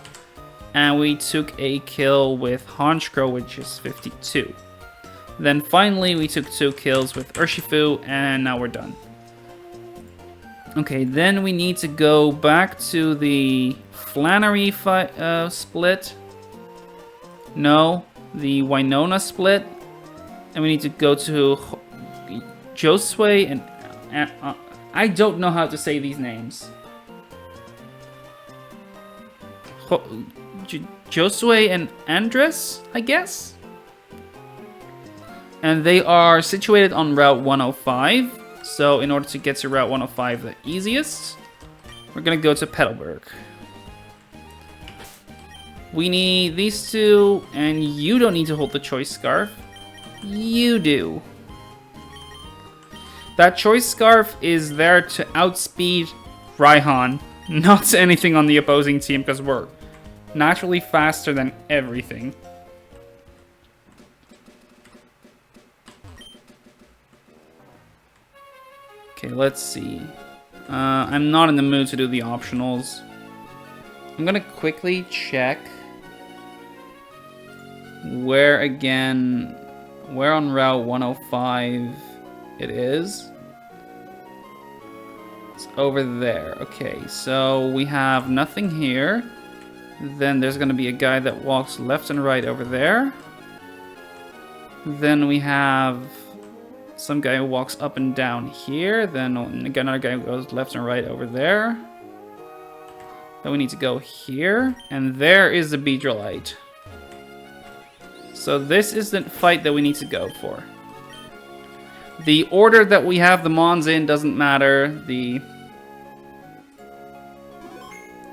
And we took a kill with Honchkrow, which is 52. Then finally we took 2 kills with Urshifu, and now we're done. Okay, then we need to go back to the Flannery fight, split. No, the Winona split. And we need to go to Josue and I don't know how to say these names. Josue and Andres, I guess? And they are situated on Route 105. So in order to get to Route 105 the easiest, we're gonna go to Petalburg. We need these two, and you don't need to hold the choice scarf. You do. That choice scarf is there to outspeed Raihan, not anything on the opposing team, because we're naturally faster than everything. Okay, let's see. I'm not in the mood to do the optionals. I'm gonna quickly check where on Route 105 it is. It's over there. Okay, so we have nothing here. Then there's gonna be a guy that walks left and right over there. Then we have some guy who walks up and down here. Then another guy who goes left and right over there. Then we need to go here. And there is the Beedrillite. So this is the fight that we need to go for. The order that we have the Mons in doesn't matter.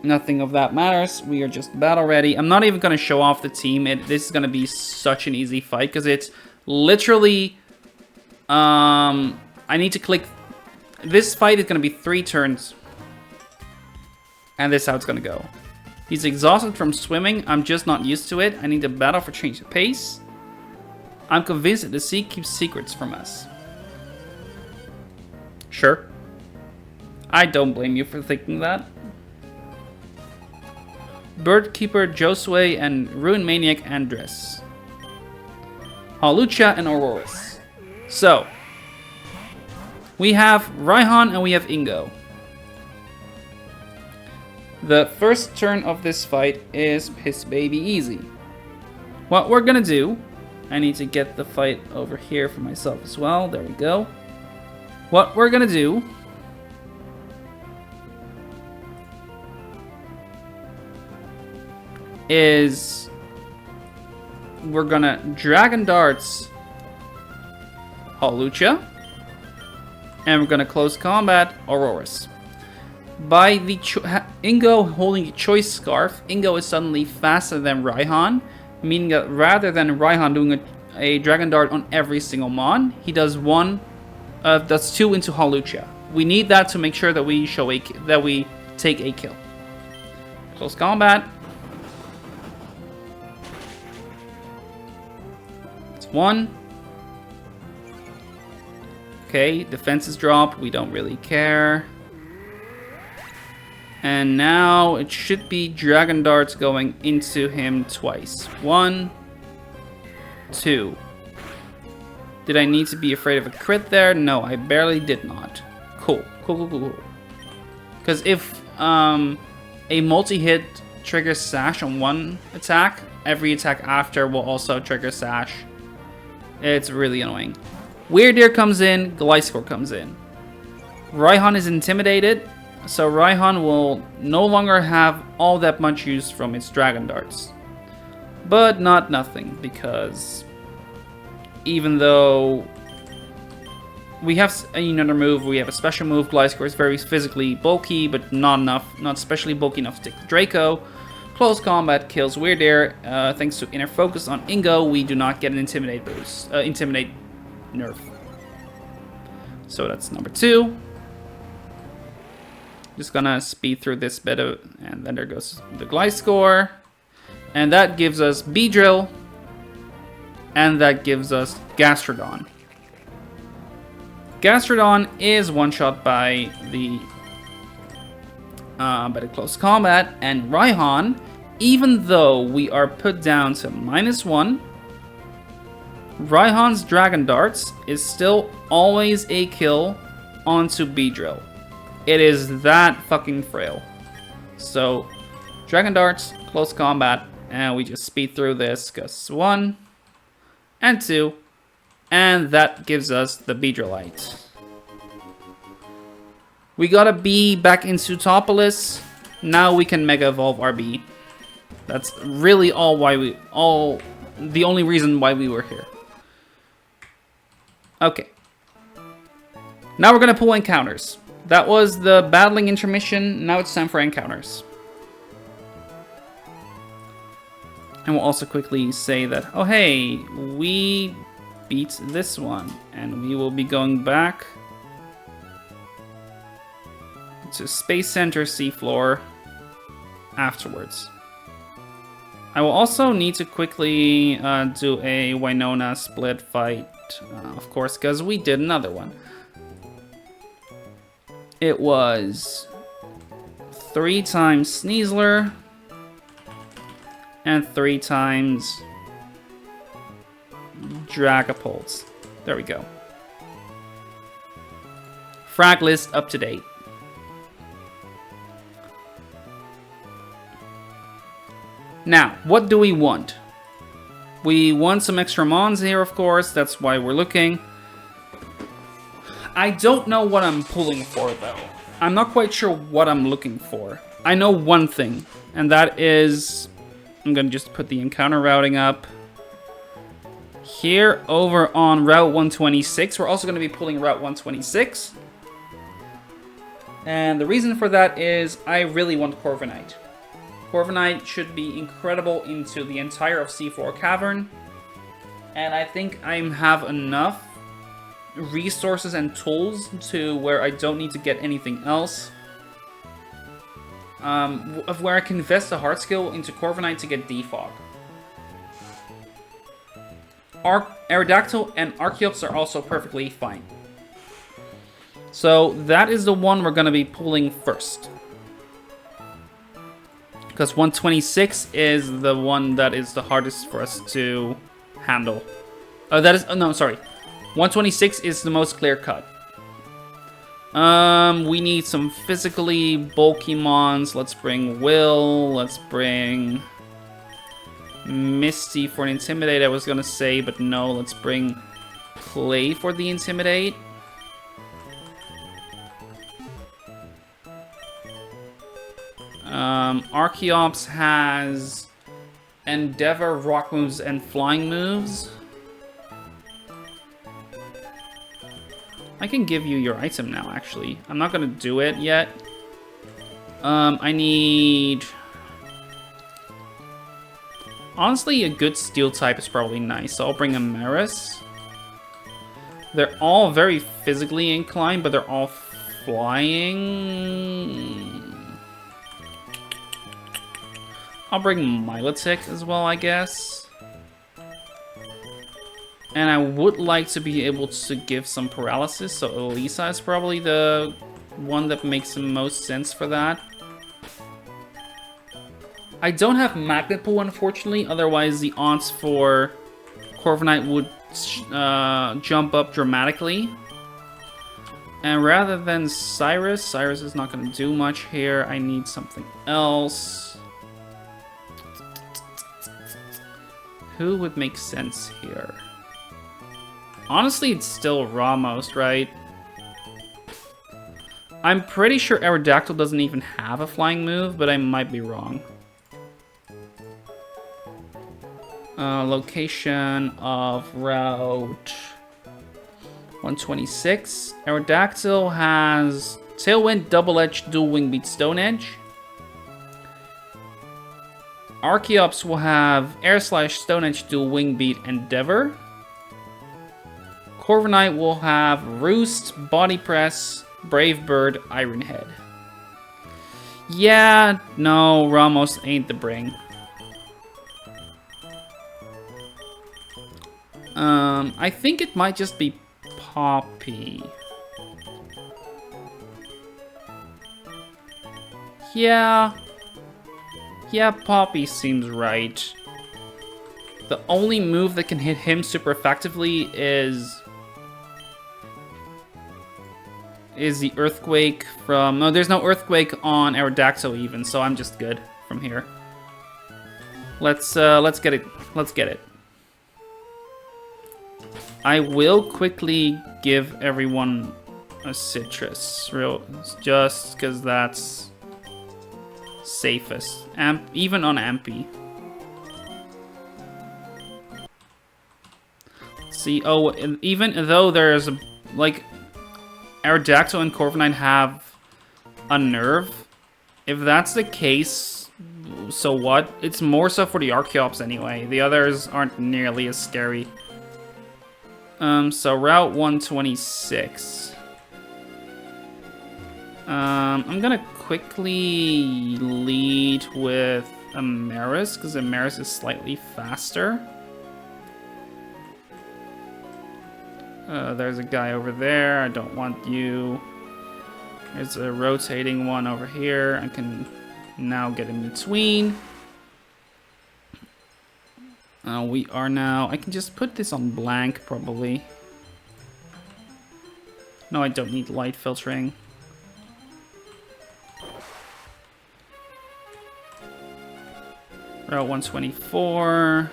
Nothing of that matters. We are just battle ready. I'm not even going to show off the team. This is going to be such an easy fight because it's literally... I need to click... This fight is going to be 3 turns. And this is how it's going to go. He's exhausted from swimming. I'm just not used to it. I need to battle for change of pace. I'm convinced that the sea keeps secrets from us. Sure. I don't blame you for thinking that. Birdkeeper Josue and Ruin Maniac Andres. Halucha and Auroras. So, we have Raihan and we have Ingo. The first turn of this fight is Piss Baby Easy. What we're gonna do, I need to get the fight over here for myself as well. There we go. What we're gonna do is we're gonna Dragon Darts Halucha, and we're gonna close combat Auroras. By the Ingo holding a choice scarf, Ingo is suddenly faster than Raihan, meaning that rather than Raihan doing a Dragon Dart on every single Mon, he does that's 2 into Halucha. We need that to make sure that we take a kill. Close combat. It's 1. Okay, defenses drop. We don't really care. And now it should be Dragon Darts going into him twice. 1, 2. Did I need to be afraid of a crit there? No, I barely did not. Cool. Because if a multi-hit triggers Sash on one attack, every attack after will also trigger Sash. It's really annoying. Weird Ear comes in, Gliscor comes in. Raihan is intimidated. So Raihan will no longer have all that much use from its Dragon Darts. But not nothing, because even though we have another move, we have a special move, Gliscor is very physically bulky, but not especially bulky enough to take the Draco. Close combat kills Weird Ear. Thanks to inner focus on Ingo, we do not get an Intimidate boost. Intimidate nerf. So that's number 2. Just gonna speed through this bit and then there goes the Gliscor. And that gives us Beedrill. And that gives us Gastrodon. Gastrodon is one-shot by the close combat, and Raihan, even though we are put down to -1, Raihan's Dragon Darts is still always a kill onto Beedrill. It is that fucking frail. So, Dragon Darts, close combat, and we just speed through this, because 1 and 2, And that gives us the Beedrillite. We got a bee back in Sutopolis. Now we can Mega Evolve our bee. That's really the only reason why we were here. Okay. Now we're gonna pull encounters. That was the battling intermission. Now it's time for encounters. And we'll also quickly say that, oh hey, we beat this one. And we will be going back to Space Center seafloor afterwards. I will also need to quickly do a Winona split fight, of course, because we did another one. It was 3 times Sneasler and 3 times Dragapults. There we go. Frag list up to date. Now, what do we want? We want some extra mons here, of course. That's why we're looking. I don't know what I'm pulling for, though. I'm not quite sure what I'm looking for. I know one thing, and that is... I'm going to just put the encounter routing up. Here, over on Route 126, we're also going to be pulling Route 126. And the reason for that is I really want Corviknight. Corviknight should be incredible into the entire of C4 Cavern. And I think I have enough resources and tools to where I don't need to get anything else. Of where I can invest a heart skill into Corviknight to get Defog. Aerodactyl and Archeops are also perfectly fine. So that is the one we're going to be pulling first. Because 126 is the one that is the hardest for us to handle. No, sorry. 126 is the most clear cut. We need some physically bulky mons. Let's bring Will. Let's bring Misty for an Intimidate, I was gonna say, but no. Let's bring Clay for the Intimidate. Archeops has Endeavor, Rock moves, and Flying moves. I can give you your item now, actually. I'm not gonna do it yet. I need... Honestly, a good steel type is probably nice, so I'll bring a Maris. They're all very physically inclined, but they're all flying. I'll bring Milotic as well, I guess. And I would like to be able to give some paralysis, so Elisa is probably the one that makes the most sense for that. I don't have Magnet Pool, unfortunately, otherwise the odds for Corviknight would jump up dramatically. And rather than Cyrus is not going to do much here. I need something else. Who would make sense here? Honestly, it's still Ramos, right? I'm pretty sure Aerodactyl doesn't even have a flying move, but I might be wrong. Location of Route 126. Aerodactyl has Tailwind, Double Edge, Dual Wing Beat, Stone Edge. Archeops will have Air Slash, Stone Edge, Dual Wing Beat, Endeavor. Corviknight will have Roost, Body Press, Brave Bird, Iron Head. Yeah, no, Ramos ain't the bring. I think it might just be Poppy. Yeah, Poppy seems right. The only move that can hit him super effectively is the Earthquake from... No, there's no Earthquake on Aerodactyl even, so I'm just good from here. Let's get it. Let's get it. I will quickly give everyone a citrus, just because that's safest. Even on Ampy. See, oh, even though there's like Aerodactyl and Corviknight have a nerve, if that's the case, so what? It's more so for the Archeops anyway. The others aren't nearly as scary. So Route 126. I'm gonna quickly lead with Amaris, because Amaris is slightly faster. There's a guy over there. I don't want you. There's a rotating one over here. I can now get in between. We are now... I can just put this on blank, probably. No, I don't need light filtering. Route 124.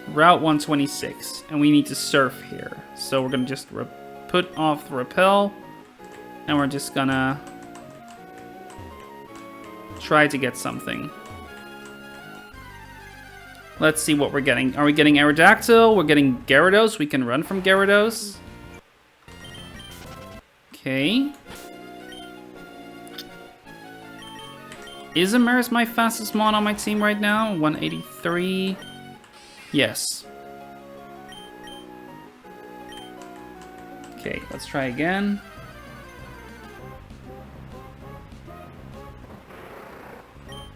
Route 126. And we need to surf here. So we're going to just put off the repel. And we're just going to try to get something. Let's see what we're getting. Are we getting Aerodactyl? We're getting Gyarados. We can run from Gyarados. Okay. Is Amaris my fastest mon on my team right now? 183. Yes. Okay, let's try again.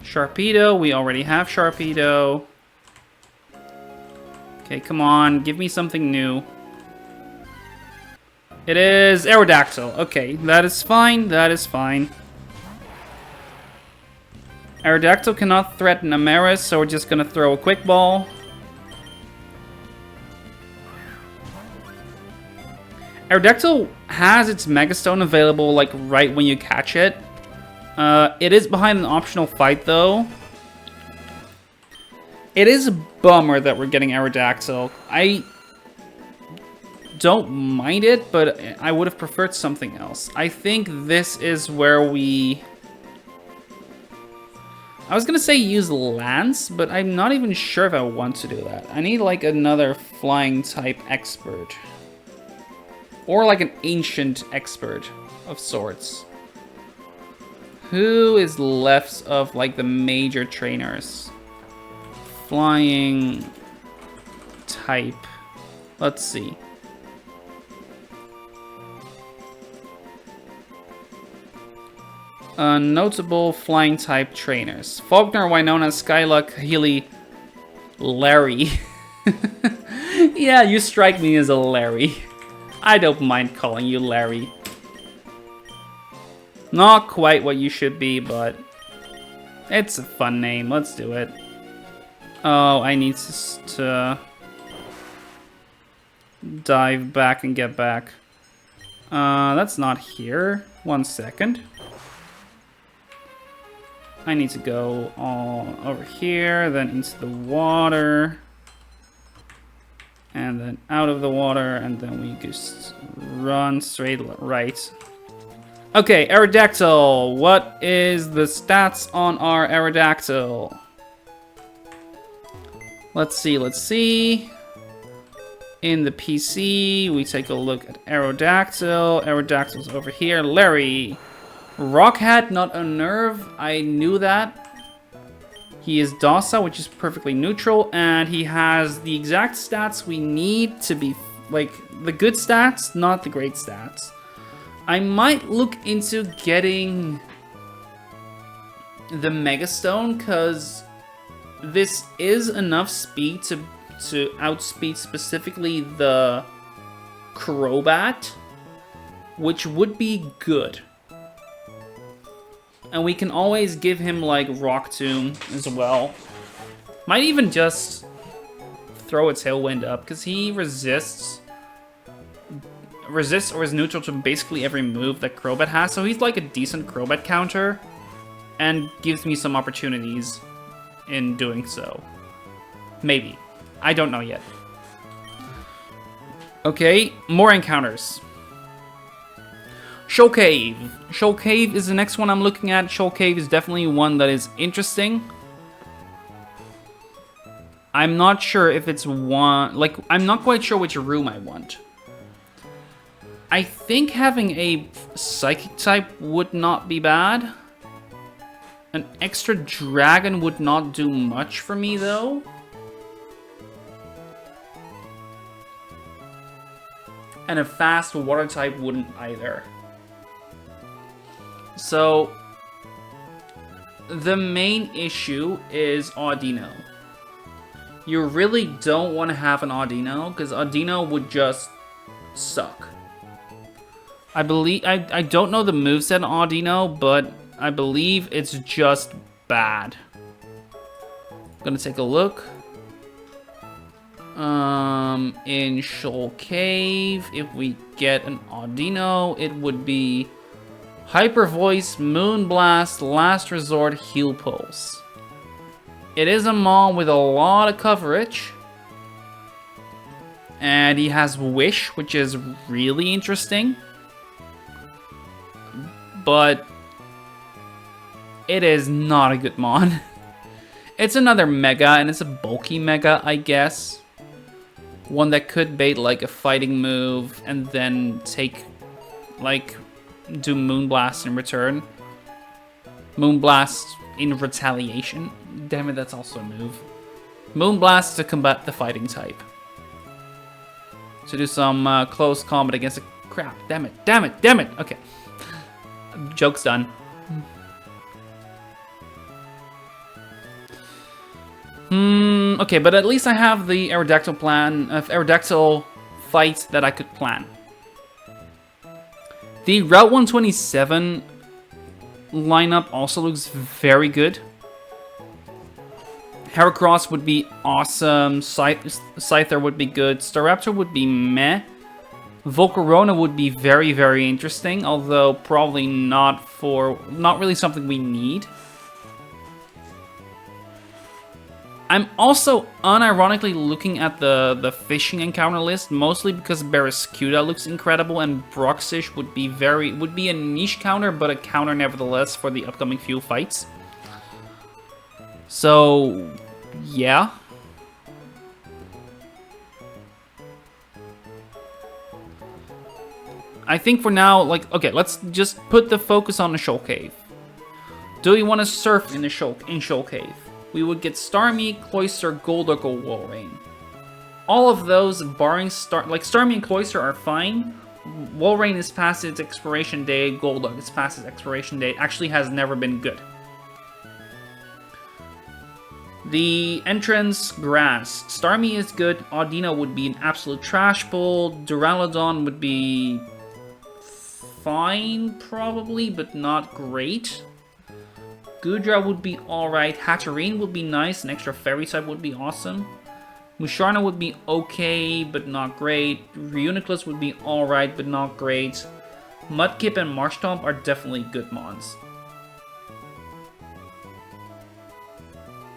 Sharpedo. We already have Sharpedo. Okay, come on. Give me something new. It is Aerodactyl. Okay, that is fine. That is fine. Aerodactyl cannot threaten Amaris, so we're just gonna throw a quick ball. Aerodactyl has its Mega Stone available like right when you catch it. It is behind an optional fight though. It is a bummer that we're getting Aerodactyl. I don't mind it, but I would have preferred something else. I think this is where we... I was gonna say use Lance, but I'm not even sure if I want to do that. I need like another flying type expert. Or like an ancient expert of sorts. Who is left of like the major trainers? Flying type. Let's see. Notable flying type trainers. Faulkner, Winona, Skyluck, Healy, Larry. Yeah, you strike me as a Larry. I don't mind calling you Larry. Not quite what you should be, but it's a fun name. Let's do it. Oh, I need to dive back and get back. That's not here. 1 second. I need to go all over here, then into the water. And then out of the water, and then we just run straight right. Okay, Aerodactyl. What is the stats on our Aerodactyl? Let's see, let's see. In the PC, we take a look at Aerodactyl. Aerodactyl's over here. Larry. Rock Hat, not a nerve. I knew that. He is docile, which is perfectly neutral, and he has the exact stats we need to be, like, the good stats, not the great stats. I might look into getting the Mega Stone, because this is enough speed to outspeed specifically the Crobat, which would be good. And we can always give him, like, Rock Tomb as well. Might even just throw a Tailwind up, because he resists or is neutral to basically every move that Crobat has. So he's like a decent Crobat counter, and gives me some opportunities in doing so. Maybe. I don't know yet. Okay, more encounters. Shoal Cave. Shoal Cave is the next one I'm looking at. Shoal Cave is definitely one that is interesting. I'm not sure if it's one... Like, I'm not quite sure which room I want. I think having a Psychic type would not be bad. An extra Dragon would not do much for me, though. And a fast Water type wouldn't either. So, the main issue is Audino. You really don't want to have an Audino, because Audino would just suck. I believe, I don't know the moveset on Audino, but I believe it's just bad. Gonna take a look. In Shoal Cave, if we get an Audino, it would be Hyper Voice, Moonblast, Last Resort, Heal Pulse. It is a Mon with a lot of coverage. And he has Wish, which is really interesting. But it is not a good Mon. It's another Mega, and it's a bulky Mega, I guess. One that could bait like a fighting move and then take, like, do Moonblast in return. Moonblast in retaliation. Damn it, that's also a move. Moonblast to combat the fighting type. To do some close combat against a... Crap, damn it, damn it, damn it! Okay. Joke's done. Okay, but at least I have the Aerodactyl plan, Aerodactyl fight that I could plan. The Route 127 lineup also looks very good. Heracross would be awesome, Scyther would be good, Staraptor would be meh. Volcarona would be very, very interesting, although probably not really something we need. I'm also unironically looking at the fishing encounter list, mostly because Barraskewda looks incredible and Broxish would be a niche counter, but a counter nevertheless for the upcoming few fights. So, yeah. I think for now, like, okay, let's just put the focus on the Shoal Cave. Do we want to surf in Shoal Cave? We would get Starmie, Cloyster, Golduck, or Walrein. All of those, barring Starmie and Cloyster are fine. Walrein is past its expiration date, Golduck is past its expiration date, actually has never been good. The entrance, Grass. Starmie is good, Audino would be an absolute trash pull, Duraludon would be fine, probably, but not great. Goodra would be alright, Hatterene would be nice, an extra fairy type would be awesome. Musharna would be okay, but not great. Reuniclus would be alright, but not great. Mudkip and Marshtomp are definitely good mons.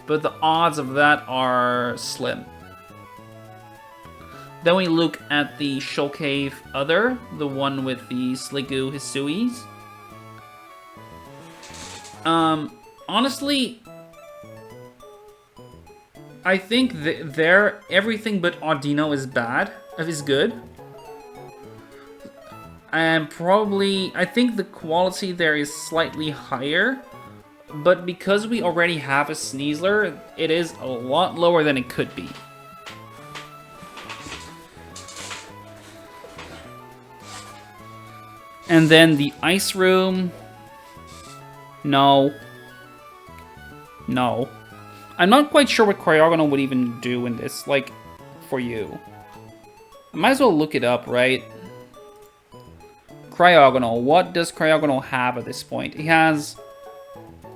But the odds of that are slim. Then we look at the Shoal Cave Other, the one with the Sliggoo Hisuis. Honestly, I think everything but Audino is good. And probably, I think the quality there is slightly higher, but because we already have a Sneasler, it is a lot lower than it could be. And then the Ice Room, no. No. I'm not quite sure what Cryogonal would even do in this, like, for you. I might as well look it up, right? Cryogonal. What does Cryogonal have at this point? He has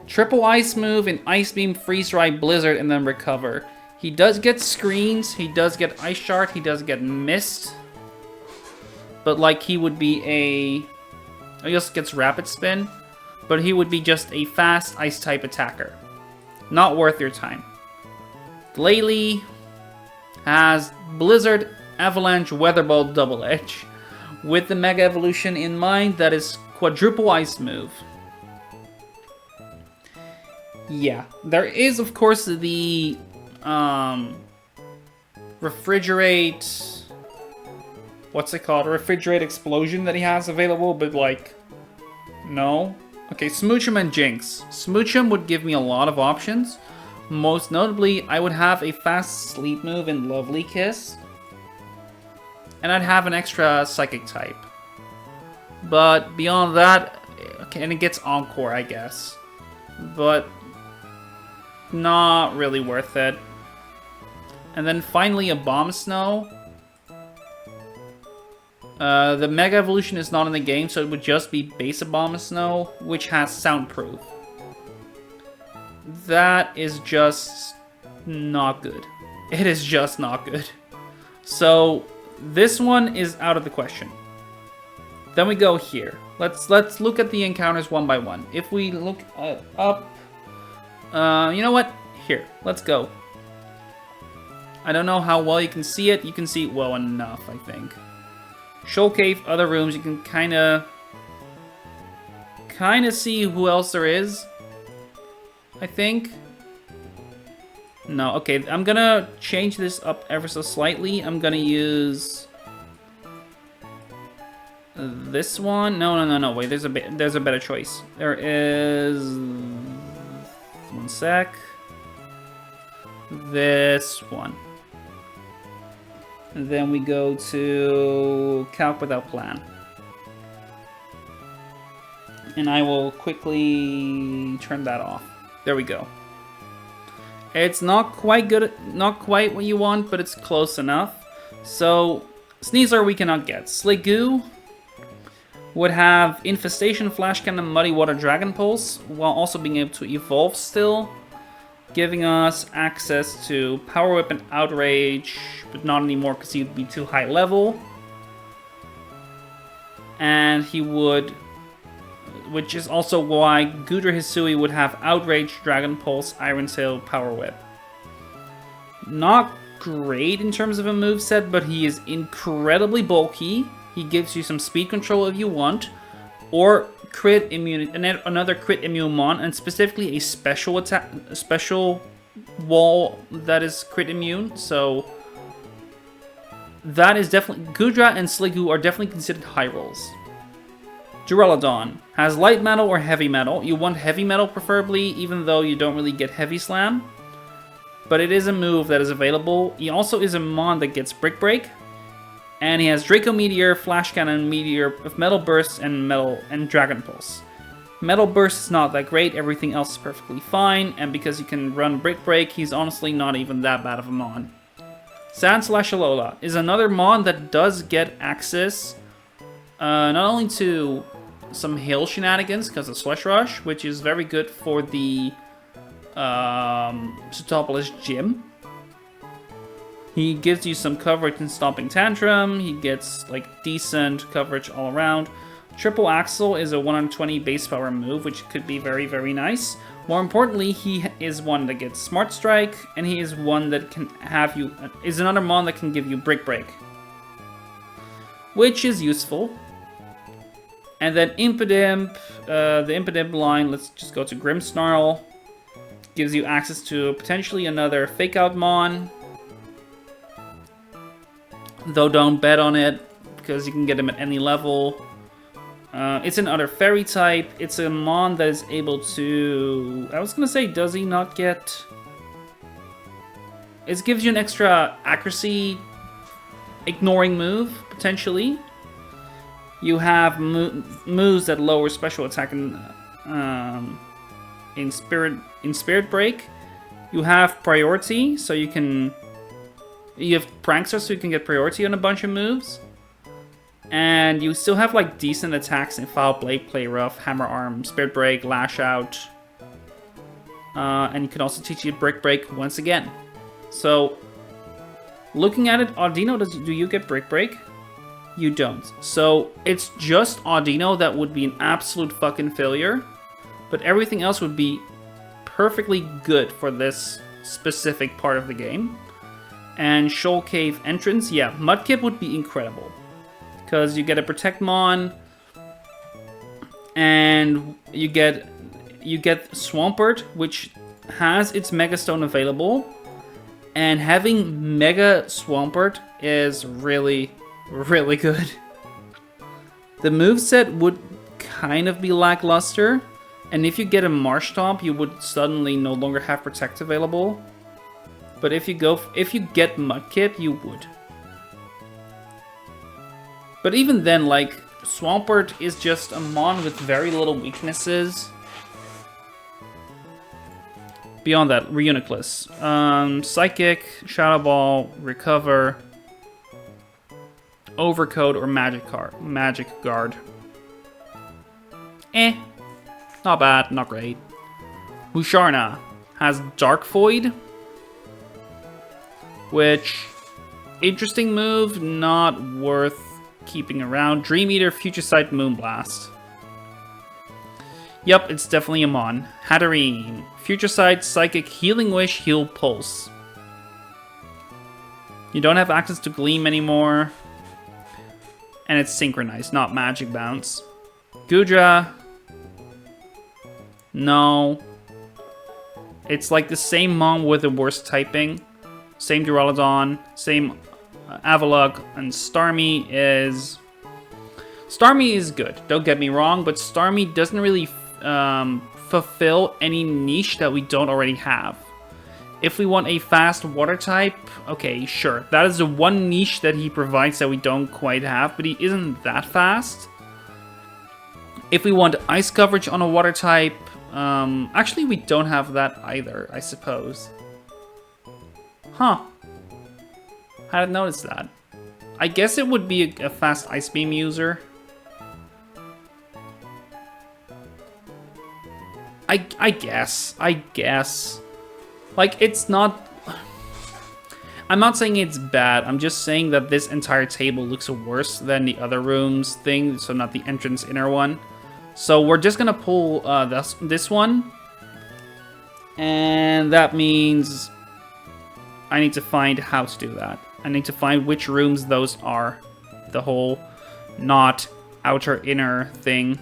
triple Ice move, and Ice Beam, Freeze Dry, Blizzard, and then Recover. He does get Screens, he does get Ice Shard, he does get Mist. But, like, he would be a... He just gets Rapid Spin. But he would be just a fast Ice-type attacker. Not worth your time. Glalie. has Blizzard, Avalanche, Weatherball, Double Edge. With the Mega Evolution in mind, that is Quadruple Ice move. Yeah, there is of course the Refrigerate... What's it called? Refrigerate Explosion that he has available, but like... No. Okay, Smoochum and Jinx. Smoochum would give me a lot of options. Most notably, I would have a fast sleep move in Lovely Kiss. And I'd have an extra Psychic type. But beyond that, okay, and it gets Encore, I guess. But not really worth it. And then finally a Bomb Snow. The Mega Evolution is not in the game, so it would just be base Bomb Snow, which has Soundproof. That is just not good. It is just not good. So this one is out of the question. Then we go here. Let's look at the encounters one by one. If we look up, you know what? Here, let's go. I don't know how well you can see it. You can see it well enough, I think. Shoal Cave, other rooms. You can kind of see who else there is. I think. No, okay. I'm gonna change this up ever so slightly. I'm gonna use this one. No. Wait, there's a better choice. There is. One sec. This one. And then we go to Calc Without Plan. And I will quickly turn that off. There we go. It's not quite good, not quite what you want, but it's close enough. So, Sneasler we cannot get. Sliggoo would have Infestation, Flash Cannon, Muddy Water, Dragon Pulse, while also being able to evolve still. Giving us access to Power Whip and Outrage, but not anymore because he'd be too high level. And he would, which is also why Gudra Hisui would have Outrage, Dragon Pulse, Iron Tail, Power Whip. Not great in terms of a moveset, but he is incredibly bulky. He gives you some speed control if you want, or crit immune, another crit immune mon, and specifically a special attack, a special wall that is crit immune. So that is definitely, Gudra and Sliggoo are definitely considered high rolls. Duraludon has light metal or heavy metal. You want heavy metal preferably, even though you don't really get heavy slam. But it is a move that is available. He also is a mon that gets Brick Break. And he has Draco Meteor, Flash Cannon, Meteor of Metal Burst, and Dragon Pulse. Metal Burst is not that great, everything else is perfectly fine, and because you can run Brick Break, he's honestly not even that bad of a mon. Sandslash is another mon that does get access not only to some hail shenanigans because of Slush Rush, which is very good for the Sootopolis Gym. He gives you some coverage in Stomping Tantrum. He gets like decent coverage all around. Triple Axle is a 120 base power move, which could be very, very nice. More importantly, he is one that gets Smart Strike, and he is one that can have you, is another mon that can give you Brick Break, which is useful. And then Impidimp, the Impidimp line, let's just go to Grimmsnarl, gives you access to potentially another Fake Out mon. Though don't bet on it, because you can get him at any level. It's another fairy type. It's a mon that is able to... I was going to say, does he not get... It gives you an extra accuracy ignoring move, potentially. You have moves that lower special attack in Spirit Break. You have priority, so you can... You have Prankster, so you can get priority on a bunch of moves. And you still have like decent attacks in Foul Blade, Play Rough, Hammer Arm, Spirit Break, Lash Out. And you can also teach you Brick Break once again. So, looking at it, Audino, do you get Brick Break? You don't. So, it's just Audino that would be an absolute fucking failure. But everything else would be perfectly good for this specific part of the game. And Shoal Cave entrance, yeah, Mudkip would be incredible. Because you get a Protect Mon, and you get Swampert, which has its Mega Stone available. And having Mega Swampert is really, really good. The moveset would kind of be lackluster. And if you get a Marsh Stomp, you would suddenly no longer have Protect available. But if you get Mudkip, you would. But even then, like, Swampert is just a mon with very little weaknesses. Beyond that, Reuniclus. Psychic, Shadow Ball, Recover, Overcoat, or Magic Guard. Not bad, not great. Musharna has Dark Void, which, interesting move, not worth keeping around. Dream Eater, Future Sight, Moonblast. Yup, it's definitely a mon. Hatterene, Future Sight, Psychic, Healing Wish, Heal Pulse. You don't have access to Gleam anymore. And it's synchronized, not Magic Bounce. Gudra. No. It's like the same mon with the worst typing. Same Duraludon, same Avalugg, and Starmie is good, don't get me wrong, but Starmie doesn't really fulfill any niche that we don't already have. If we want a fast water type, okay, sure. That is the one niche that he provides that we don't quite have, but he isn't that fast. If we want ice coverage on a water type, actually we don't have that either, I suppose. Huh. I didn't notice that. I guess it would be a fast Ice Beam user. I guess. Like, it's not... I'm not saying it's bad. I'm just saying that this entire table looks worse than the other rooms thing. So not the entrance inner one. So we're just gonna pull this one. And that means I need to find how to do that. I need to find which rooms those are. The whole not outer inner thing.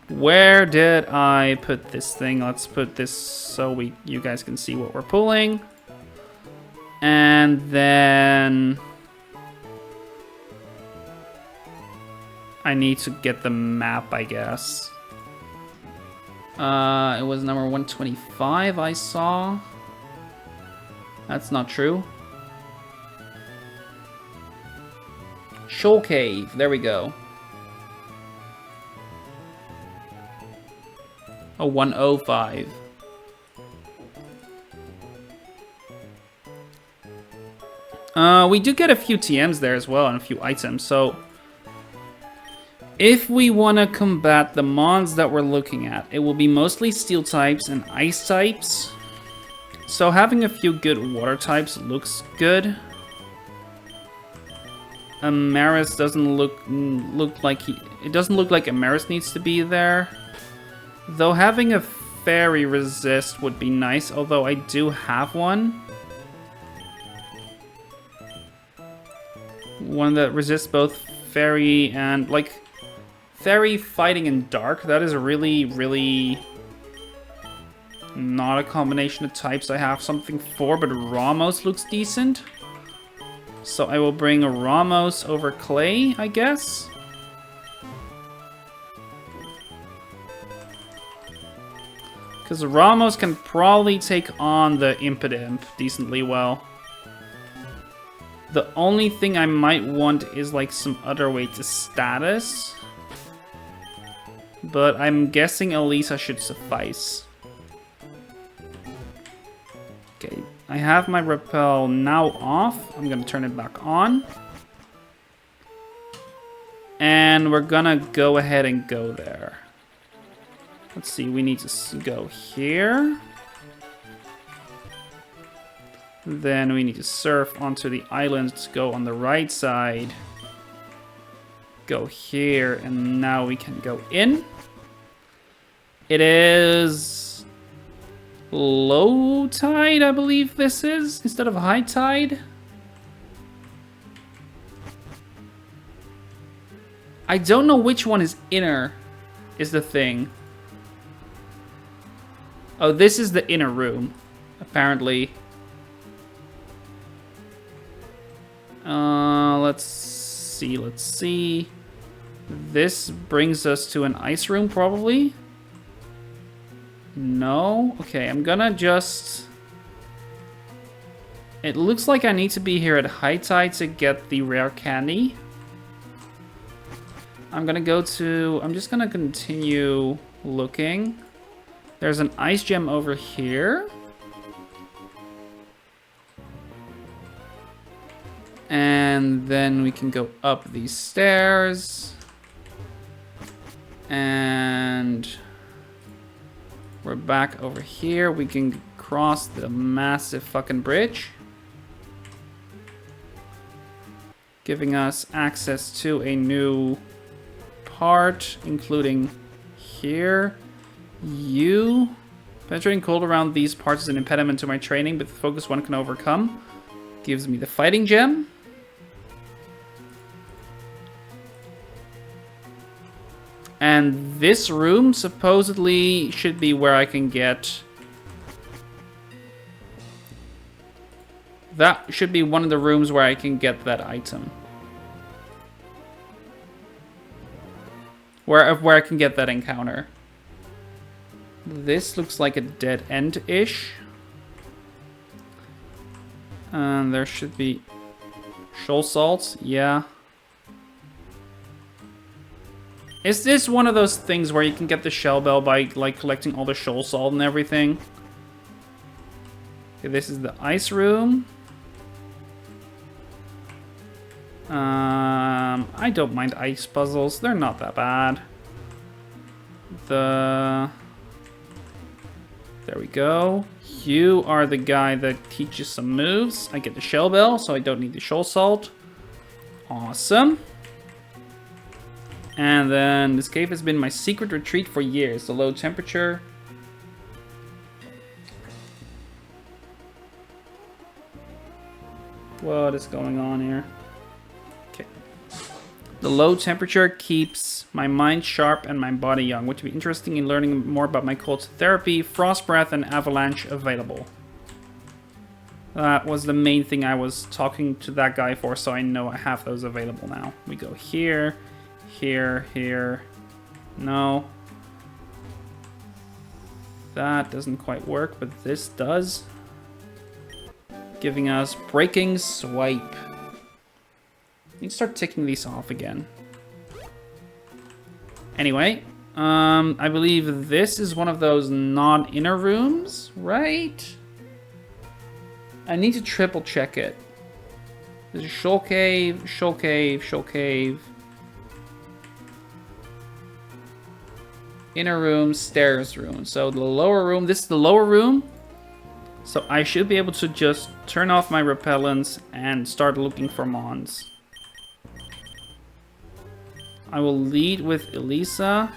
Where did I put this thing? Let's put this so you guys can see what we're pulling. And then I need to get the map, I guess. It was number 125 I saw. That's not true. Shoal Cave, there we go. A 105. We do get a few TMs there as well and a few items, so if we want to combat the mons that we're looking at, it will be mostly steel types and ice types. So having a few good water types looks good. Amaris doesn't look like it doesn't look like Amaris needs to be there. Though having a fairy resist would be nice, although I do have one. One that resists both fairy and, like, fairy, fighting, and dark. That is really, really not a combination of types I have something for, but Ramos looks decent. So I will bring a Ramos over Clay, I guess. Because Ramos can probably take on the Impidimp decently well. The only thing I might want is like some other way to status. But I'm guessing Elisa should suffice. Okay, I have my repel now off. I'm gonna turn it back on. And we're gonna go ahead and go there. Let's see, we need to go here. Then we need to surf onto the island to go on the right side. Go here, and now we can go in. It is low tide, I believe this is, instead of high tide. I don't know which one is inner, is the thing. Oh, this is the inner room, apparently. Let's see. This brings us to an ice room, probably. No? Okay, I'm gonna just... It looks like I need to be here at high tide to get the rare candy. I'm just gonna continue looking. There's an ice gem over here. And then we can go up these stairs. And we're back over here. We can cross the massive fucking bridge, giving us access to a new part, including here. Penetrating cold around these parts is an impediment to my training, but the focus one can overcome. Gives me the fighting gem. And this room supposedly should be where I can get... That should be one of the rooms where I can get that item. Where I can get that encounter. This looks like a dead end-ish. And there should be... Shoal salts, yeah. Is this one of those things where you can get the shell bell by like collecting all the shoal salt and everything? Okay, this is the ice room. I don't mind ice puzzles. They're not that bad. There we go. You are the guy that teaches some moves. I get the shell bell, so I don't need the shoal salt. Awesome. And then this cave has been my secret retreat for years. The low temperature. What is going on here? Okay. The low temperature keeps my mind sharp and my body young, which would be interesting in learning more about my cold therapy, frost breath, and avalanche available. That was the main thing I was talking to that guy for, so I know I have those available now. We go here. Here. No. That doesn't quite work, but this does. Giving us breaking swipe. Need to start ticking these off again. Anyway, I believe this is one of those non-inner rooms, right? I need to triple check it. There's a shoal cave, shoal cave, shoal cave. Inner room, stairs room. So the lower room, this is the lower room. So I should be able to just turn off my repellents and start looking for mons. I will lead with Elisa.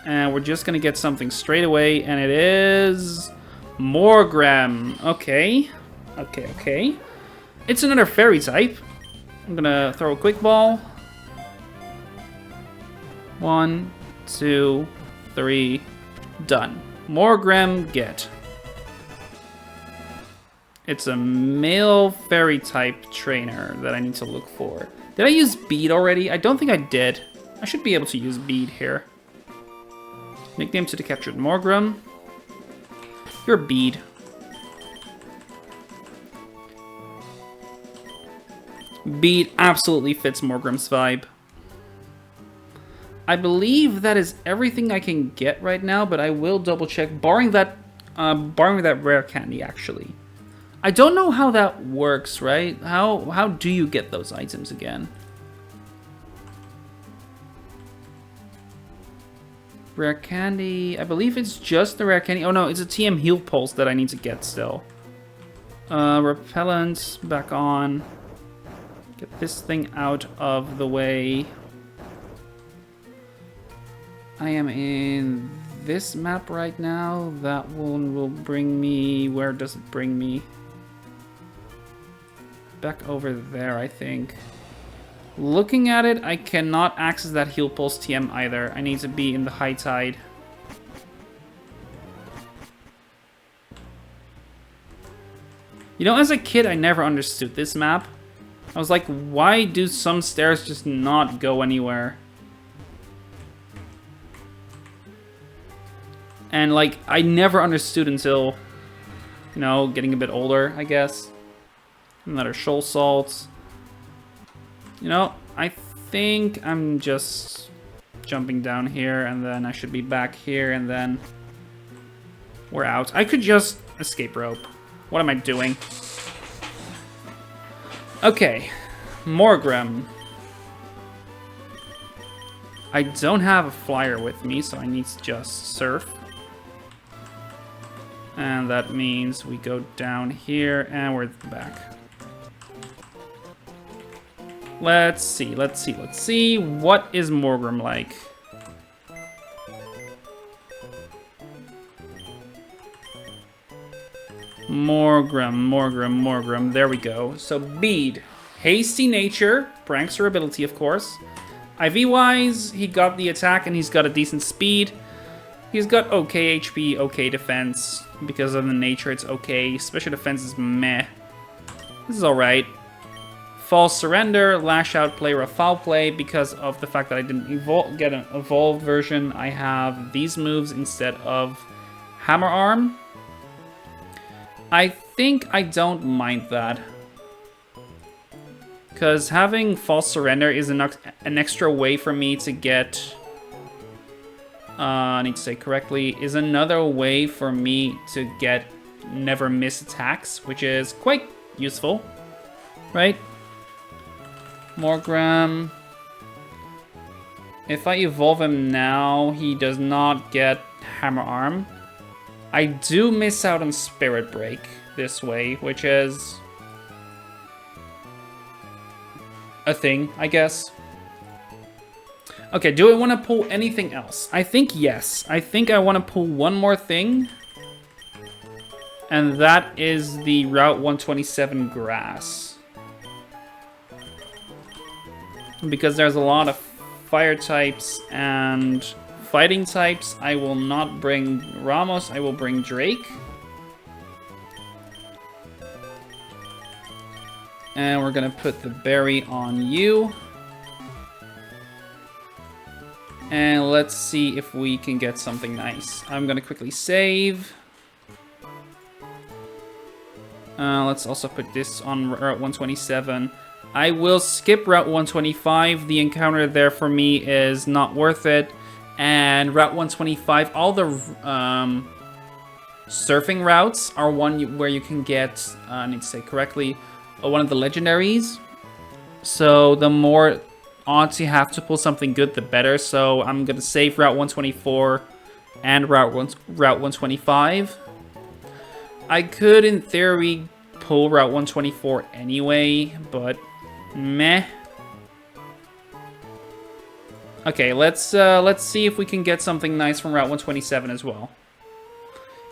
And we're just going to get something straight away. And it is... Morgram. Okay. Okay. It's another fairy type. I'm going to throw a quick ball. 1, 2... 3, done. Morgram get. It's a male fairy type trainer that I need to look for. Did I use bead already? I don't think I did. I should be able to use bead here. Nickname to the captured Morgram. You're bead. Bead absolutely fits Morgram's vibe. I believe that is everything I can get right now, but I will double check, barring that rare candy, actually. I don't know how that works, right? How do you get those items again? Rare candy, I believe it's just the rare candy. Oh no, it's a TM heal pulse that I need to get still. Repellent, back on. Get this thing out of the way. I am in this map right now. That one will bring me... Where does it bring me? Back over there, I think. Looking at it, I cannot access that heal pulse TM either. I need to be in the high tide. You know, as a kid, I never understood this map. I was like, why do some stairs just not go anywhere? And like, I never understood until, you know, getting a bit older, I guess. Another shoal salt. You know, I think I'm just jumping down here, and then I should be back here, and then we're out. I could just escape rope. What am I doing? Okay, Morgrim. I don't have a flyer with me, so I need to just surf. And that means we go down here, and we're back. Let's see. What is Morgrim like? Morgrim. There we go. So, Beed. Hasty nature. Prankster ability, of course. IV-wise, he got the attack and he's got a decent speed. He's got okay HP, okay defense. Because of the nature, it's okay. Special defense is meh. This is alright. False surrender, lash out play, or foul play. Because of the fact that I didn't get an evolved version, I have these moves instead of hammer arm. I think I don't mind that. Because having false surrender is an extra way for me to get... I need to say correctly, is another way for me to get never miss attacks, which is quite useful, right? Morgrim. If I evolve him now, he does not get hammer arm. I do miss out on Spirit Break this way, which is a thing, I guess. Okay, do I want to pull anything else? I think yes. I think I want to pull one more thing. And that is the Route 127 grass. Because there's a lot of fire types and fighting types. I will not bring Ramos, I will bring Drake. And we're gonna put the berry on you. And let's see if we can get something nice. I'm gonna quickly save. Let's also put this on Route 127. I will skip Route 125. The encounter there for me is not worth it. And Route 125, all the surfing routes are one where you can get, I need to say correctly, one of the legendaries. So the more odds you have to pull something good, the better. So I'm going to save Route 124 and Route 125. I could, in theory, pull Route 124 anyway, but meh. Okay, let's see if we can get something nice from Route 127 as well.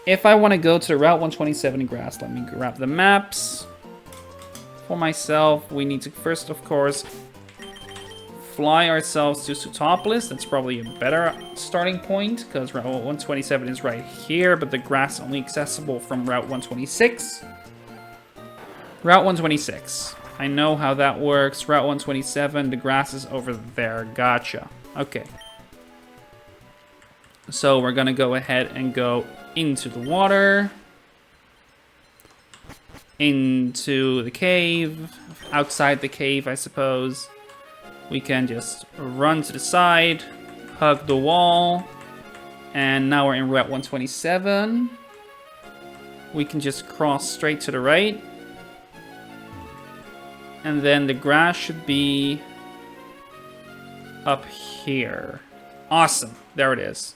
If I want to go to Route 127 grass, let me grab the maps. For myself, we need to first, of course, fly ourselves to Sutopolis. That's probably a better starting point, because Route 127 is right here, but the grass is only accessible from Route 126. Route 126. I know how that works. Route 127, the grass is over there. Gotcha. Okay. So we're gonna go ahead and go into the water. Into the cave. Outside the cave, I suppose. We can just run to the side. Hug the wall. And now we're in Route 127. We can just cross straight to the right. And then the grass should be up here. Awesome. There it is.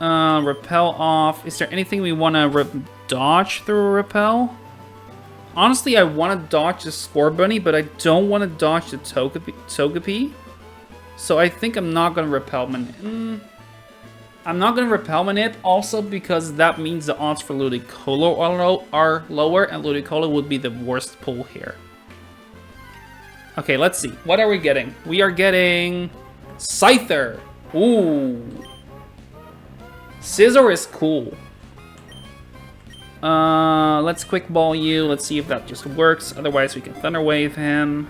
Repel off. Is there anything we want to dodge through a repel? Honestly, I want to dodge the Spore Bunny, but I don't want to dodge the Togepi. So I think I'm not going to repel. I'm not going to Repelment it, also because that means the odds for Ludicolo are lower, and Ludicolo would be the worst pull here. Okay, let's see. What are we getting? We are getting Scyther. Ooh. Scizor is cool. Let's Quick Ball you. Let's see if that just works. Otherwise, we can Thunder Wave him.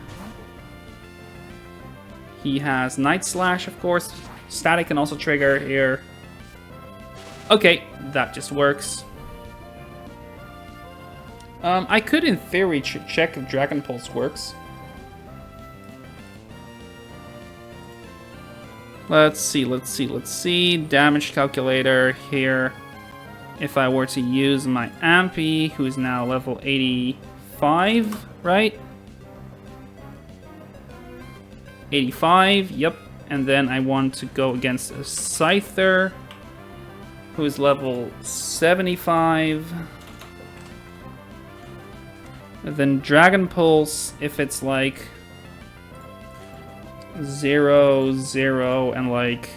He has Night Slash, of course. Static can also trigger here. Okay, that just works. I could, in theory, check if Dragon Pulse works. Let's see. Damage calculator here. If I were to use my Ampy, who is now level 85, right? 85, yep. And then I want to go against a Scyther, who is level 75. And then Dragon Pulse, if it's like 0, 0, and like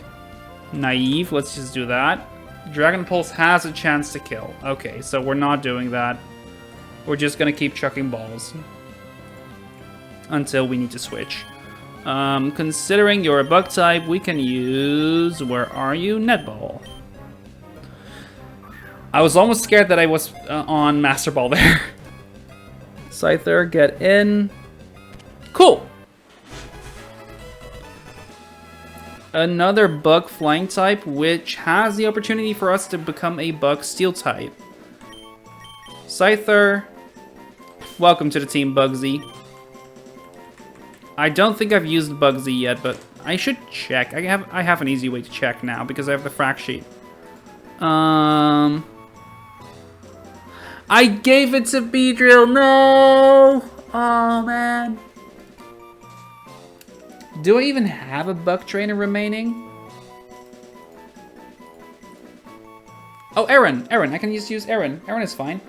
Naive, let's just do that. Dragon Pulse has a chance to kill. Okay, so we're not doing that. We're just gonna keep chucking balls until we need to switch. Considering you're a bug type, we can use, where are you? Netball. I was almost scared that I was on Master Ball there. Scyther, get in. Cool. Another bug flying type, which has the opportunity for us to become a bug steel type. Scyther, welcome to the team, Bugsy. I don't think I've used Bugsy yet, but I should check. I have an easy way to check now because I have the frac sheet. I gave it to Beedrill. No! Oh man. Do I even have a bug trainer remaining? Oh, Aaron. I can just use Aaron. Aaron is fine.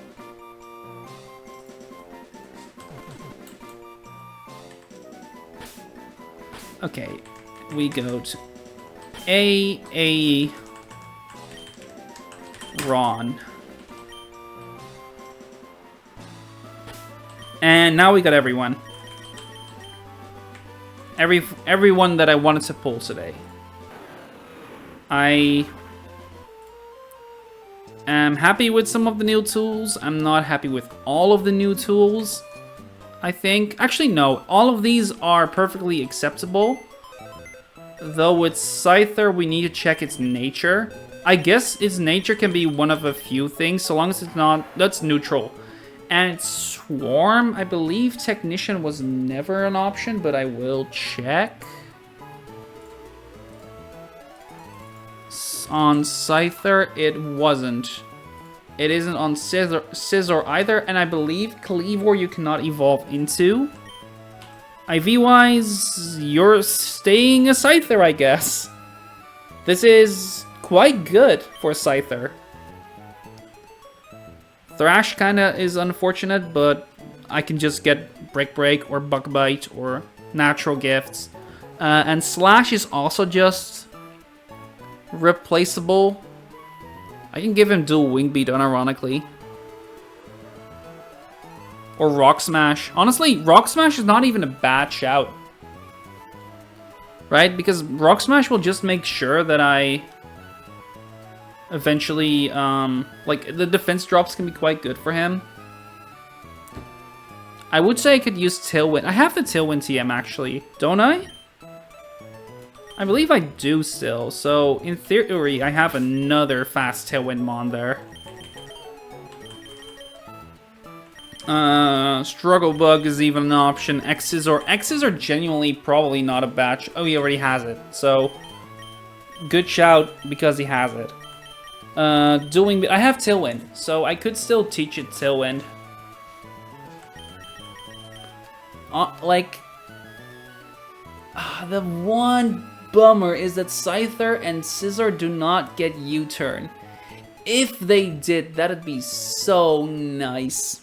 Okay, we go to A Ron. And now we got everyone. Everyone that I wanted to pull today. I am happy with some of the new tools. I'm not happy with all of the new tools, I think. Actually, no. All of these are perfectly acceptable. Though with Scyther, we need to check its nature. I guess its nature can be one of a few things, so long as it's not... That's neutral. And Swarm, I believe Technician was never an option, but I will check. On Scyther, it wasn't. It isn't on Scizor either, and I believe Cleavor you cannot evolve into. IV-wise, you're staying a Scyther, I guess. This is quite good for Scyther. Thrash kinda is unfortunate, but I can just get Break or Bug Bite or Natural Gifts. And Slash is also just replaceable. I can give him dual Wing Beat unironically. Or Rock Smash. Honestly, Rock Smash is not even a bad shout. Right? Because Rock Smash will just make sure that I eventually, like, the defense drops can be quite good for him. I would say I could use Tailwind. I have the Tailwind TM, actually. Don't I? I believe I do still. So, in theory, I have another fast Tailwind Mon there. Struggle Bug is even an option. X's are genuinely probably not a batch. Oh, he already has it. So, good shout because he has it. I have Tailwind, so I could still teach it Tailwind. The one bummer is that Scyther and Scizor do not get U-turn. If they did, that'd be so nice.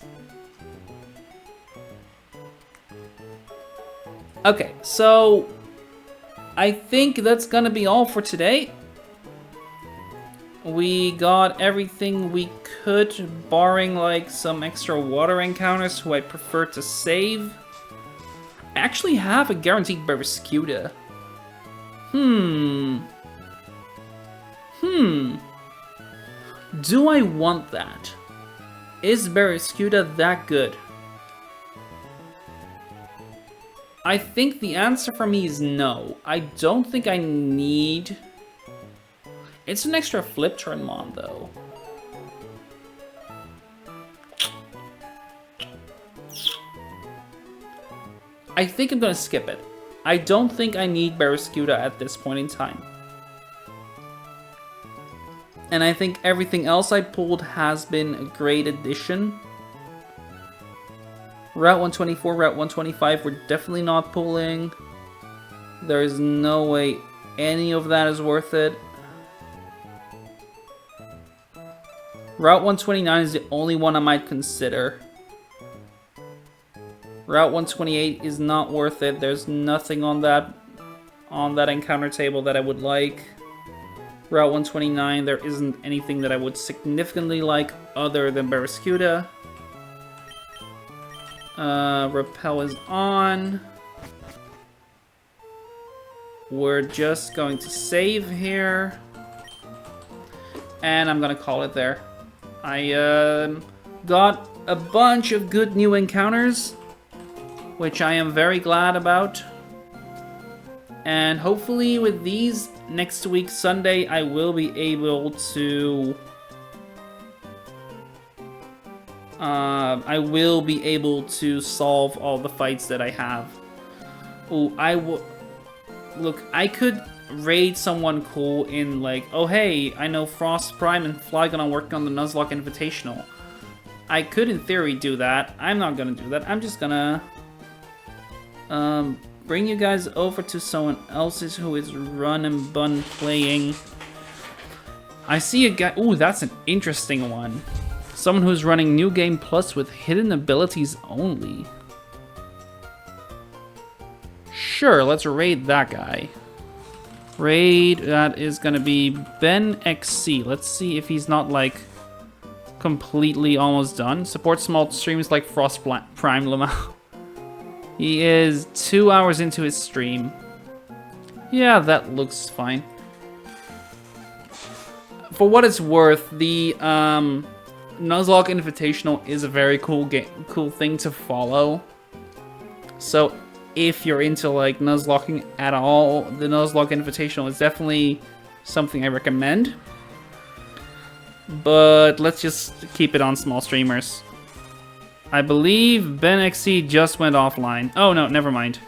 Okay, so I think that's gonna be all for today. We got everything we could, barring like some extra water encounters who I prefer to save. I actually have a guaranteed Barracuda. Do I want that? Is Barracuda that good? I think the answer for me is no. I don't think I need... It's an extra flip turn mon though. I think I'm gonna skip it. I don't think I need Barracuda at this point in time. And I think everything else I pulled has been a great addition. Route 124, Route 125, we're definitely not pulling. There is no way any of that is worth it. Route 129 is the only one I might consider. Route 128 is not worth it. There's nothing on that encounter table that I would like. Route 129, there isn't anything that I would significantly like other than Barracuda. Repel is on. We're just going to save here. And I'm gonna call it there. I got a bunch of good new encounters, which I am very glad about. And hopefully with these, next week Sunday, I will be able to... solve all the fights that I have. Ooh, Look, I could raid someone cool in like, oh hey, I know Frost Prime and Flygon are working on the Nuzlocke Invitational. I could in theory do that. I'm not gonna do that. I'm just gonna bring you guys over to someone else's who is run and bun playing. I see a guy. Ooh, that's an interesting one. Someone who's running New Game Plus with hidden abilities only. Sure, let's raid that guy. Raid, that is gonna be Ben XC. Let's see if he's not like completely almost done. Support small streams like Frost Prime Lamau. He is 2 hours into his stream. Yeah, that looks fine. For what it's worth, the Nuzlocke Invitational is a very cool thing to follow. So if you're into like Nuzlocking at all, the Nuzlocke Invitational is definitely something I recommend. But let's just keep it on small streamers. I believe Ben XC just went offline. Oh no, never mind.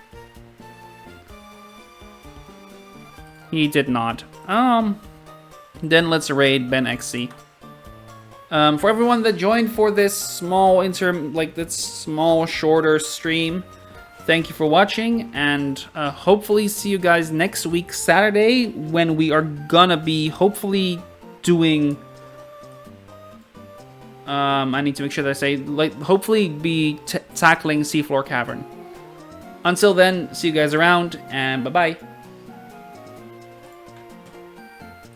He did not. Then let's raid Ben XC. For everyone that joined for this small shorter stream, thank you for watching, and hopefully see you guys next week Saturday when we are gonna be hopefully doing. I need to make sure that I say hopefully be tackling Seafloor Cavern. Until then, see you guys around, and bye bye.